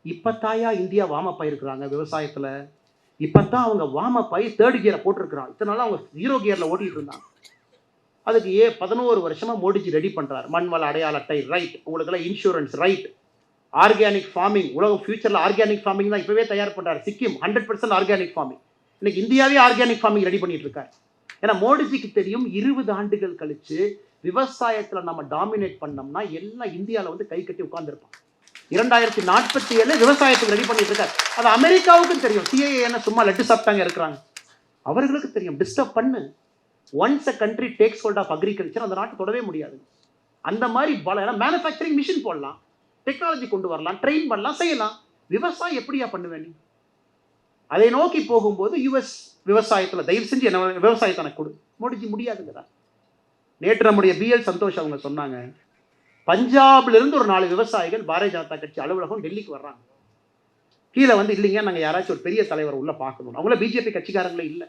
இப்பத்தாயா இந்தியா வாமப் ஆயிருக்கிறாங்க விவசாயத்தில். இப்பத்தான் அவங்க வாமப் ஆகி 3rd கியரை போட்டிருக்கிறாங்க. இத்தனை நாள் அவங்க 0 கியரில் ஓட்டிட்டு இருந்தாங்க. அதுக்கு 11 வருஷமா மோடிஜி ரெடி பண்றாரு. மண்வள அடையாள அட்டை ரைட், உங்களுக்கெல்லாம் இன்சூரன்ஸ் ரைட், ஆர்கானிக் ஃபார்மிங், உலகம் ஃபியூச்சரில் ஆர்கானிக் ஃபார்மிங் தான் இப்போவே தயார் பண்ணுறாரு. Sikkim 100% organic farming. இன்னைக்கு இந்தியாவே ஆர்கானிக் ஃபார்மிங் ரெடி பண்ணிட்டு இருக்காரு. ஏன்னா மோடிஜிக்கு தெரியும் 20 ஆண்டுகள் கழிச்சு விவசாயத்தில் நம்ம டாமினேட் பண்ணோம்னா எல்லாம் இந்தியாவில் வந்து கை கட்டி உட்கார்ந்துருப்பான். 2047 விவசாயத்துக்கு ரெடி பண்ணிட்டு இருக்காரு. அது அமெரிக்காவுக்கும் தெரியும். சிஏஏன்னு சும்மா லட்டு சாப்பிட்டாங்க இருக்கிறாங்க. அவர்களுக்கு தெரியும் டிஸ்டர்ப் பண்ணு. Once a country takes hold of agriculture அந்த நாட்டு தொடவே முடியாது. அந்த மாதிரி பல மேனுஃபேக்சரிங் மிஷின் போடலாம், டெக்னாலஜி கொண்டு வரலாம், ட்ரெயின் பண்ணலாம், செய்யலாம். விவசாயம் எப்படியா பண்ணுவேன் நீ? அதை நோக்கி போகும்போது யுஎஸ் விவசாயத்தில் தயவு செஞ்சு என்ன விவசாயத்தை எனக்கு கொடு. மோடிஜி முடியாதுங்கிறா. நேற்று நம்முடைய பிஎல் சந்தோஷ் அவங்க சொன்னாங்க, பஞ்சாபிலிருந்து ஒரு 4 விவசாயிகள் பாரதிய ஜனதா கட்சி அலுவலகம் டெல்லிக்கு வர்றாங்க. கீழே வந்து இல்லைங்க நாங்கள் யாராச்சும் ஒரு பெரிய தலைவர் உள்ள பார்க்கணும். அவங்கள பிஜேபி கட்சிக்காரங்களே இல்லை.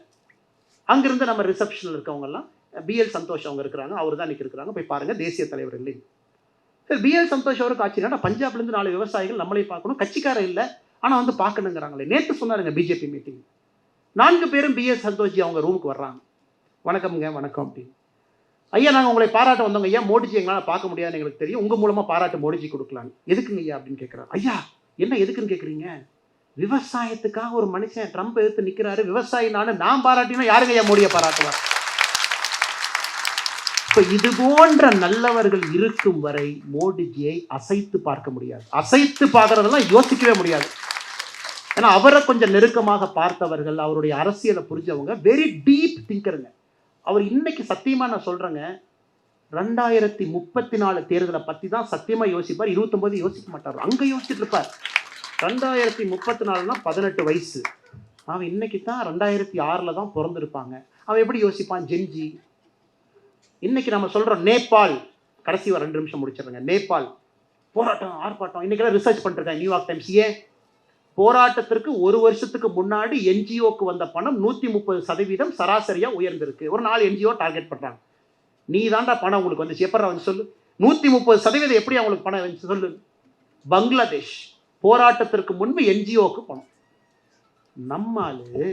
அங்கிருந்து நம்ம ரிசப்ஷனில் இருக்கவங்கலாம் பிஎல் சந்தோஷ் அவங்க இருக்கிறாங்க, அவர் தான் இன்னைக்கு இருக்கிறாங்க, போய் பாருங்கள், தேசிய தலைவர் இல்லை. சரி பிஎல் சந்தோஷ் அவருக்கு ஆச்சுன்னா பஞ்சாப்லேருந்து 4 விவசாயிகள் நம்மளே பார்க்கணும், கட்சிக்காரர் இல்லை ஆனால் வந்து பார்க்கணுங்கிறாங்களே. நேற்று சொன்னாருங்க பிஜேபி மீட்டிங், 4 பேரும் பிஎல் சந்தோஷ்ஜி அவங்க ரூமுக்கு வர்றாங்க. வணக்கம்ங்க வணக்கம் அப்படின்னு. ஐயா நாங்கள் உங்களை பாராட்ட வந்தோங்க ஐயா, மோடிஜி எங்களால் பார்க்க முடியாதுன்னு எங்களுக்கு தெரியும், உங்கள் மூலமாக பாராட்டு மோடிஜி கொடுக்கலான்னு. எதுக்குங்க ஐயா அப்படின்னு கேட்குறாரு. ஐயா என்ன எதுக்குன்னு கேட்குறீங்க? விவசாயத்துக்காக ஒரு மனுஷன் ட்ரம்ப் எடுத்து நிற்கிறாரு, விவசாயி நான் பாராட்டினா யாருங்க ஐயா மோடியை பாராட்டுவார்? இப்போ இது போன்ற நல்லவர்கள் இருக்கும் வரை மோடிஜியை அசைத்து பார்க்க முடியாது. அசைத்து பார்க்கறதெல்லாம் யோசிக்கவே முடியாது. ஏன்னா அவரை கொஞ்சம் நெருக்கமாக பார்த்தவர்கள், அவருடைய அரசியலை புரிஞ்சவங்க, வெரி டீப் திங்கருங்க. அவர் இன்னைக்கு சத்தியமா நான் சொல்றேங்க, 2034 தேர்தலை பத்தி தான் சத்தியமா யோசிப்பார். 29 யோசிக்க மாட்டார், அங்க யோசிச்சுட்டு இருப்பார். 2034னா 18 வயசு. அவன் இன்னைக்கு தான் 2006 தான் பிறந்திருப்பாங்க. அவன் எப்படி யோசிப்பான்? ஜென்ஜி. இன்னைக்கு நம்ம சொல்றோம் நேபாள், கடைசி ஒரு 2 நிமிஷம் முடிச்சிடுறேங்க. நேபாள் போராட்டம், ஆர்ப்பாட்டம், இன்னைக்கெல்லாம் ரிசர்ச் பண்ணிருக்கேன் நியூயார்க் டைம்ஸ். ஏன் போராட்டத்திற்கு 1 வருஷத்துக்கு முன்னாடி என்ஜிஓக்கு வந்த பணம் 130% சராசரியா உயர்ந்திருக்கு. ஒரு 4 என்ஜிஓ டார்கெட் பண்றாங்க. நீ தாண்டா பணம் உங்களுக்கு வந்துச்சு, எப்படா வந்து சொல்லு. 130% எப்படி அவங்களுக்கு பணம் வந்துச்சு சொல்லு. பங்களாதேஷ் போராட்டத்திற்கு முன்பு என்ஜிஓக்கு பணம். நம்மாலு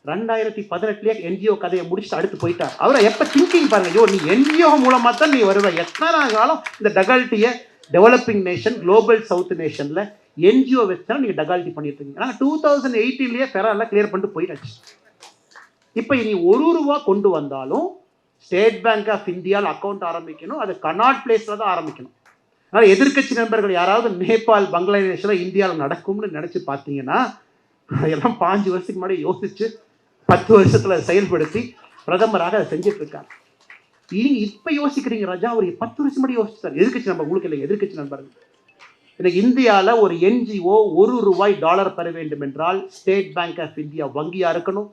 2018 என்ஜிஓ கதையை முடிச்சுட்டு அடுத்து போயிட்டார். அவரை எப்ப திங்கிங் பாருங்க, ஐயோ நீ என்ஜிஓ மூலமா தான் நீ வருவ. எத்தனை காலம் இந்த டகால்ட்டியை டெவலப்பிங் நேஷன், குளோபல் சவுத் நேஷன்ல என்ஜிஓ வச்சா நீங்க டகால்ட்டி பண்ணிட்டு இருக்கீங்க. நாங்கள் 2018 ஃபெராலாம் கிளியர் பண்ணிட்டு போயிடுச்சு. இப்போ நீ ₹1 கொண்டு வந்தாலும் ஸ்டேட் பேங்க் ஆஃப் இந்தியாவில் அக்கௌண்ட் ஆரம்பிக்கணும், அது கனாட் பிளேஸ்ல தான் ஆரம்பிக்கணும். அதனால் எதிர்கட்சி நண்பர்கள் யாராவது நேபாள், பங்களாதேஷில் இந்தியாவில் நடக்கும்னு நினைச்சு பார்த்தீங்கன்னா அதெல்லாம் 5 வருஷத்துக்கு முன்னாடி யோசிச்சு 10 வருஷத்துல செயல்படுத்தி பிரதமராக அதை செஞ்சுட்டு இருக்காங்க. நீங்க இப்ப யோசிக்கிறீங்க ராஜா, அவர் 10 வருஷம் முன்னாடி யோசிச்சார். எதிர்கட்சி நண்பர் உங்களுக்கு இல்லை, எதிர்கட்சி நண்பர்கள். எனக்கு இந்தியாவில் ஒரு என்ஜிஓ $1 பெற வேண்டும் என்றால் ஸ்டேட் பேங்க் ஆஃப் இந்தியா வங்கியா இருக்கணும்,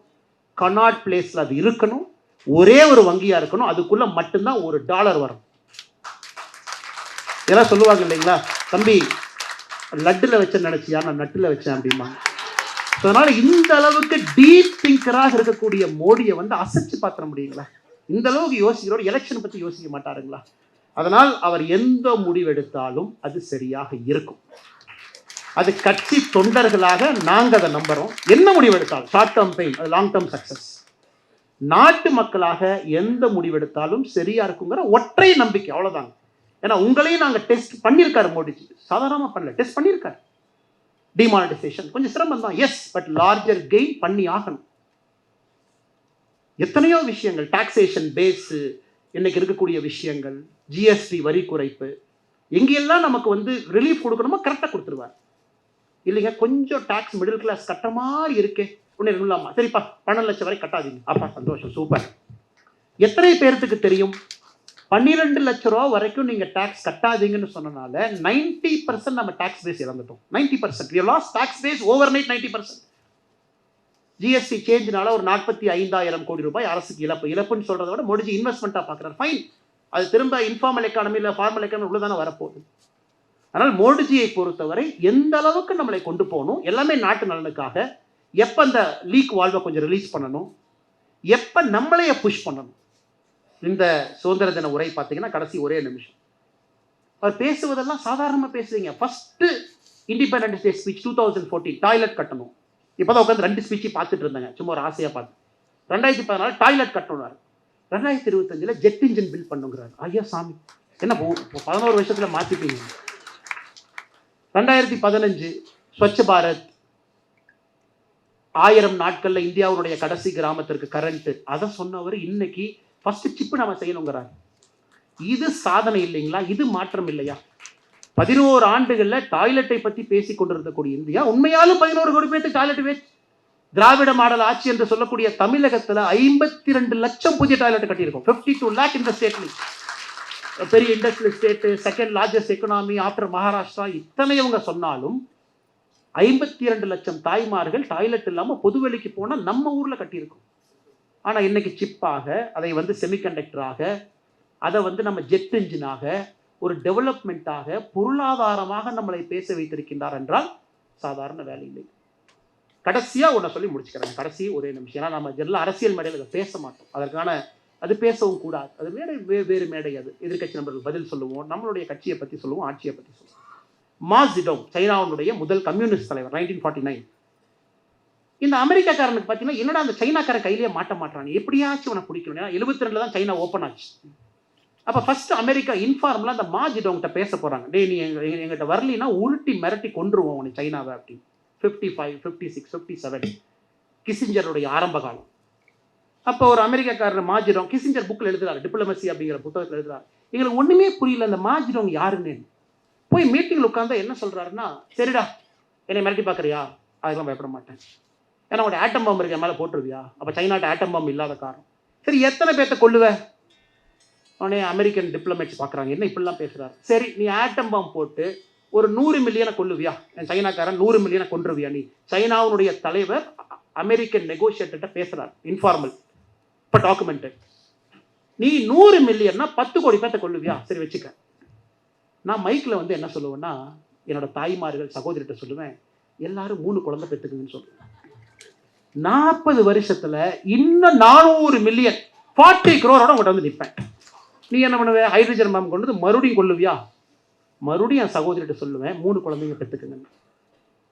கனாட் பிளேஸ்ல அது இருக்கணும், ஒரே ஒரு வங்கியா இருக்கணும், அதுக்குள்ள மட்டும்தான் $1 வரும். இதெல்லாம் சொல்லுவாங்க இல்லைங்களா, தம்பி லட்டுல வச்சேன்னு நினைச்சியா, நான் நட்டுல வச்சேன் அப்படிமா. அதனால இந்த அளவுக்கு டீப் திங்கராக இருக்கக்கூடிய மோடியை அசைச்சு பார்த்துட முடியுங்களா? இந்த அளவுக்கு யோசிக்கிறோம், எலெக்ஷன் பத்தி யோசிக்க மாட்டாருங்களா? அதனால் அவர் எந்த முடிவெடுத்தாலும் அது சரியாக இருக்கும். அது கட்சி தொண்டர்களாக நாங்கள் அதை நம்புறோம். என்ன முடிவெடுத்தாலும் ஷார்ட் டேர்ம் பெயின், அது லாங் டேர்ம் சக்சஸ். நாட்டு மக்களாக எந்த முடிவெடுத்தாலும் சரியா இருக்குங்கிற ஒற்றை நம்பிக்கை, அவ்வளவுதாங்க. ஏன்னா உங்களையும் நாங்கள் டெஸ்ட் பண்ணியிருக்காரு மோடிஜி, சாதாரணமா பண்ணல, டெஸ்ட் பண்ணியிருக்காரு. டிமானிட்டைசேஷன் கொஞ்சம் சிரமம் தான், எஸ், பட் லார்ஜர் கெயின் பண்ணி ஆகணும். எத்தனையோ விஷயங்கள், டாக்ஸேஷன் பேஸ், இன்னைக்கு இருக்கக்கூடிய விஷயங்கள், ஜிஎஸ்டி வரி குறைப்பு, எங்கெல்லாம் நமக்கு ரிலீஃப் கொடுக்கணுமோ கரெக்டாக கொடுத்துருவார். இல்லைங்க கொஞ்சம் டாக்ஸ் மிடில் கிளாஸ் கட்ட மாதிரி இருக்கே, ஒன்று இல்லாமா, சரிப்பா 12 லட்சம் வரை கட்டாதீங்க, அப்பா சந்தோஷம், சூப்பர். எத்தனை பேர்த்துக்கு தெரியும் 12 லட்ச ரூபா வரைக்கும் நீங்க டாக்ஸ் கட்டாதீங்கன்னு சொன்னனால 90% நம்ம டாக்ஸ் பேஸ் இழந்துட்டோம். 90% we lost tax base overnight 90%. GST சேஞ்ச்னால ஒரு 45,000 கோடி ரூபாய் அரசுக்கு இழப்புன்னு சொல்றதை விட மோடிஜி இன்வெஸ்ட்மெண்ட்டாக பார்க்குறாரு. ஃபைன், அது திரும்ப இன்ஃபார்மல் எக்கானமி இல்லை ஃபார்மல் எக்கானமி உள்ளதானே வரப்போகுது. அதனால் மோடிஜியை பொறுத்தவரை எந்த அளவுக்கு நம்மளை கொண்டு போகணும், எல்லாமே நாட்டு நலனுக்காக. எப்போ அந்த லீக் வால்வை கொஞ்சம் ரிலீஸ் பண்ணணும், எப்போ நம்மளையே புஷ் பண்ணணும். இந்த சுதந்திர தின உரை பார்த்தீங்கன்னா கடைசி ஒரே நிமிஷம் அவர் பேசுவதெல்லாம் சாதாரணமாக பேசுவீங்க. First independence day speech 2014 toilet கட்டணும். இப்போதான் உட்காந்து 2 ஸ்பீச்சு பார்த்துட்டு இருந்தாங்க, சும்மா ஒரு ஆசையாக பார்த்து. 2014 டாய்லெட் கட்டணும்னாரு. 2025 ஜெட் இன்ஜின் பில் பண்ணுங்கிறாரு. ஐயா சாமி, என்ன 11 வருஷத்தில் மாற்றிப்பீங்க. 2015 ஸ்வச் பாரத், 1000 நாட்களில் இந்தியாவுடைய கடைசி கிராமத்திற்கு கரண்ட், அதை சொன்னவர் இன்னைக்கு ஃபர்ஸ்ட் சிப்பு நம்ம செய்யணுங்கிறார். இது சாதனை இல்லைங்களா? இது மாற்றம் இல்லையா? 11 ஆண்டுகளில் டாய்லெட்டை பற்றி பேசி கொண்டிருக்கக்கூடிய இந்தியா உண்மையாலும் 11 கோடி பேருக்கு டாய்லெட் வேஸ்ட். திராவிட மாடல் ஆட்சி என்று சொல்லக்கூடிய தமிழகத்தில் 52 லட்சம் புதிய டாய்லெட் கட்டியிருக்கோம். 52 lakh இந்த ஸ்டேட்ல. பெரிய industrial state, second largest economy after Maharashtra. இத்தனை இவங்க சொன்னாலும் 52 லட்சம் தாய்மார்கள் டாய்லெட் இல்லாமல் பொதுவெளிக்கு போனால் நம்ம ஊரில் கட்டியிருக்கோம். ஆனால் இன்னைக்கு சிப்பாக, அதை செமிகண்டக்டராக, அதை நம்ம ஜெட் இன்ஜினாக, ஒரு டெவலப்மெண்ட்டாக, பொருளாதாரமாக நம்மளை பேச வைத்திருக்கின்றார் என்றால் சாதாரண வேலை இல்லை. கடைசியாக ஒன்றை சொல்லி முடிச்சுக்கிறேன், கடைசி ஒரே நிமிஷம். ஏன்னா நம்ம எல்லாம் அரசியல் மேடையில் அதை பேச மாட்டோம், அதற்கான அது பேசவும் கூடாது. அது மேடை வேறு மேடை. அது எதிர்கட்சி நண்பர்கள் பதில் சொல்லுவோம், நம்மளுடைய கட்சியை பற்றி சொல்லுவோம், ஆட்சியை பற்றி சொல்லுவோம். மா ஜெடோங் சைனாவுடைய முதல் கம்யூனிஸ்ட் தலைவர் 1949. இந்த அமெரிக்காக்காரனுக்கு பார்த்தீங்கன்னா என்னடா அந்த சைனாக்கார கையிலேயே மாட்ட மாட்டாங்க, எப்படியாச்சும் உனக்கு பிடிக்கணும். 72 தான் சைனா ஓப்பன் ஆச்சு. அப்போ ஃபர்ஸ்ட் அமெரிக்கா இன்ஃபார்ம்லாம் அந்த மா ஜிடோங்கிட்ட பேச போகிறாங்க. டே நீ எங்கிட்ட வரலின்னா உருட்டி மிரட்டி கொண்டுருவோம் உனக்கு சைனாவை அப்படின்னு. 55, 56, 57 கிசிஞ்சருடைய ஆரம்ப காலம். அப்போ ஒரு அமெரிக்காக்காரர் மாஜிடோங் கிசிஞ்சர் புக்கில் எழுதுறாரு, டிப்ளமசி அப்படிங்கிற புத்தகத்தில் எழுதுறாரு. எங்களுக்கு ஒன்றுமே புரியல அந்த மாஜிடோங் யாருன்னு. போய் மீட்டிங்கில் உட்காந்தா என்ன சொல்கிறாருன்னா, சரிடா என்னை மிரட்டி பார்க்குறியா, அதெல்லாம் பயப்பட மாட்டேன், ஏன்னா உங்களோட ஆட்டம் பாம்பு இருக்க மேலே போட்டுருவியா, அப்போ சைனாட்ட ஆட்டம் பாம்பு இல்லாத காரணம், சரி எத்தனை பேர்த்த கொள்ளுவேன். உடனே அமெரிக்கன் டிப்ளமேட்ஸ் பார்க்குறாங்க, என்ன இப்படிலாம் பேசுகிறாரு. சரி நீ ஆட்டம் பாம்பு போட்டு ஒரு 100 மில்லியனை கொல்லுவியா, சைனாக்காரன் 100 மில்லியனை கொன்றுவியா நீ. சைனாவுடைய தலைவர் அமெரிக்கன் நெகோசியேட்டர்கிட்ட பேசுகிறார், இன்ஃபார்மல், இப்போ டாக்குமெண்டட். நீ 100 மில்லியன்னா 10 கோடி பேர்த்த கொல்லுவியா, சரி வச்சுக்க. நான் மைக்கில் வந்து என்ன சொல்லுவேன்னா, என்னோட தாய்மார்கள் சகோதரிட்ட சொல்லுவேன், எல்லாரும் 3 குழந்தை பெற்றுக்குங்கன்னு சொல்லுவேன். 40 வருஷத்துல இன்னும் 400 மில்லியன் 40 crore உங்கள்கிட்ட வந்து நிற்பேன். நீ என்ன பண்ணுவே, ஹைட்ரஜன் பாம்பு கொண்டு வந்து மறுபடியும் கொல்லுவியா, மறுபடியும் என் சகோதரிட்ட சொல்லுவேன் 3 குழந்தைங்க பெற்றுக்குங்க.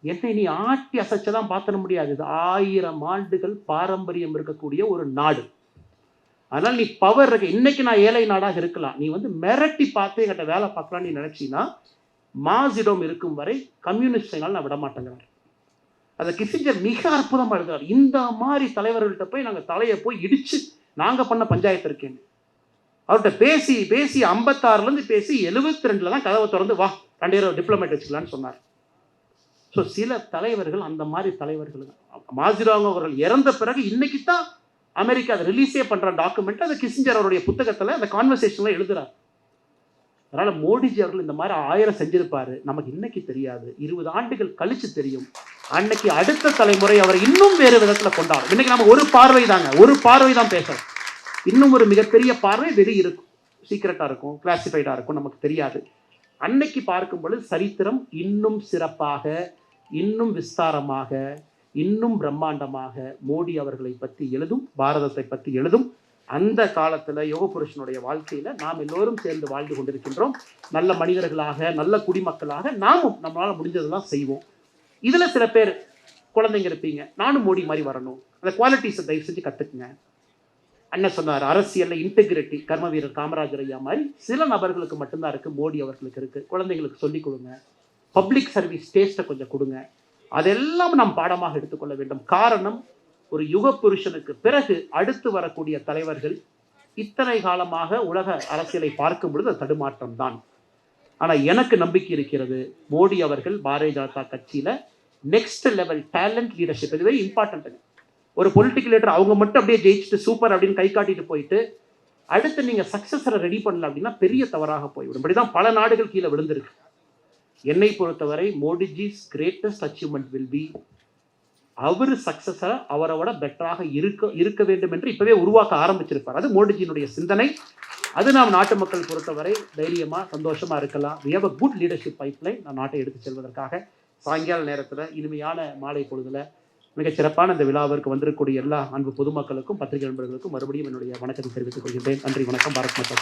என்னை நீ ஆட்டி அசைச்சதான் பார்த்துட முடியாது. இது 1000 ஆண்டுகள் பாரம்பரியம் இருக்கக்கூடிய ஒரு நாடு. அதனால் நீ பவர் இருக்க, இன்னைக்கு நான் ஏழை நாடாக இருக்கலாம், நீ வந்து மிரட்டி பார்த்து என்கிட்ட வேலை பார்க்கலாம் நீ நினைச்சின்னா, மாஜிடோம் இருக்கும் வரை கம்யூனிஸ்ட் நான் விட மாட்டேங்கிறார். அதை கிசிஞ்சர் மிக அற்புதமாக எழுதுறார். இந்த மாதிரி தலைவர்கள்ட்ட போய் நாங்கள் தலையை போய் இடிச்சு நாங்கள் பண்ண பஞ்சாயத்து இருக்கேன். அவர்கிட்ட பேசி பேசி 56 பேசி 72 தான் கதவை திறந்து வா 2000 டிப்ளமேட் வச்சுக்கலான்னு சொன்னார். ஸோ சில தலைவர்கள் அந்த மாதிரி தலைவர்கள். மாஜிடோங் அவர்கள் இறந்த பிறகு இன்னைக்கு தான் அமெரிக்கா அதை ரிலீஸே பண்ணுற டாக்குமெண்ட், அதை கிசிஞ்சர் அவருடைய புத்தகத்தில் அந்த கான்வர்சேஷனில் எழுதுறார். அதனால் மோடிஜி அவர்கள் இந்த மாதிரி 1000 செஞ்சிருப்பாரு, நமக்கு இன்னைக்கு தெரியாது, 20 ஆண்டுகள் கழிச்சு தெரியும். அன்னைக்கு அடுத்த தலைமுறை அவர் இன்னும் வேறு விதத்தில் கொண்டாடும். இன்னைக்கு நம்ம ஒரு பார்வை தான் பேசுறோம். இன்னும் ஒரு மிகப்பெரிய பார்வை வெளியே இருக்கும், சீக்கிரட்டாக இருக்கும், கிளாசிஃபைடாக இருக்கும், நமக்கு தெரியாது. அன்னைக்கு பார்க்கும் பொழுது சரித்திரம் இன்னும் சிறப்பாக, இன்னும் விஸ்தாரமாக, இன்னும் பிரம்மாண்டமாக மோடி அவர்களை பற்றி எழுதும், பாரதத்தை பற்றி எழுதும். அந்த காலத்தில் யோகபுருஷனுடைய வாழ்க்கையில் நாம் எல்லோரும் சேர்ந்து வாழ்ந்து கொண்டிருக்கின்றோம். நல்ல மனிதர்களாக, நல்ல குடிமக்களாக நாமும் நம்மளால் முடிஞ்சதெல்லாம் செய்வோம். இதில் சில பேர் குழந்தைங்க இருப்பீங்க, நானும் மோடி மாதிரி வரணும், அந்த குவாலிட்டிஸை தயவு செஞ்சு கற்றுக்குங்க. அண்ணன் சொன்னார், அரசியலில் இன்டெகிரிட்டி, கர்ம வீரர் காமராஜர் ஐயா மாதிரி சில நபர்களுக்கு மட்டும்தான் இருக்குது, மோடி அவர்களுக்கு இருக்குது. குழந்தைங்களுக்கு சொல்லிக் கொடுங்க, பப்ளிக் சர்வீஸ் டேஸ்ட்டை கொஞ்சம் கொடுங்க. அதெல்லாம் நாம் பாடமாக எடுத்துக்கொள்ள வேண்டும். காரணம், ஒரு யுக புருஷனுக்கு பிறகு அடுத்து வரக்கூடிய தலைவர்கள் இத்தனை காலமாக உலக அரசியலை பார்க்கும் பொழுது அது தடுமாற்றம் தான். ஆனால் எனக்கு நம்பிக்கை இருக்கிறது, மோடி அவர்கள் பாரதிய ஜனதா கட்சியில் நெக்ஸ்ட் லெவல் டேலண்ட் லீடர்ஷிப், இது வெரி இம்பார்ட்டன்ட். ஒரு பொலிட்டிக்கல் லீடர் அவங்க மட்டும் அப்படியே ஜெயிச்சுட்டு சூப்பர் அப்படின்னு கை காட்டிட்டு போயிட்டு அடுத்து நீங்கள் சக்ஸஸரை ரெடி பண்ணல அப்படின்னா பெரிய தவறாக போய்விடும். இப்படிதான் பல நாடுகள் கீழே விழுந்திருக்கு. என்னை பொறுத்தவரை Modiji's greatest achievement will be, அவர் சக்ஸஸரை அவரை விட பெட்டராக இருக்க வேண்டும் என்று இப்பவே உருவாக்க ஆரம்பிச்சிருப்பார். அது மோடிஜியினுடைய சிந்தனை. அது நாம் நாட்டு மக்கள் பொறுத்தவரை தைரியமாக சந்தோஷமாக இருக்கலாம். we have a good leadership pipeline. நான் நாட்டை எடுத்து செல்வதற்காக சாயங்கால நேரத்தில் இனிமையான மாலை பொழுதுல மிகச் சிறப்பான இந்த விழாவிற்கு வந்திருக்கக்கூடிய எல்லா அன்பு பொதுமக்களுக்கும் பத்திரிகை நண்பர்களுக்கும் மறுபடியும் என்னுடைய வணக்கத்தை தெரிவித்துக் கொள்கின்றேன். நன்றி, வணக்கம். பாரத் மாதா.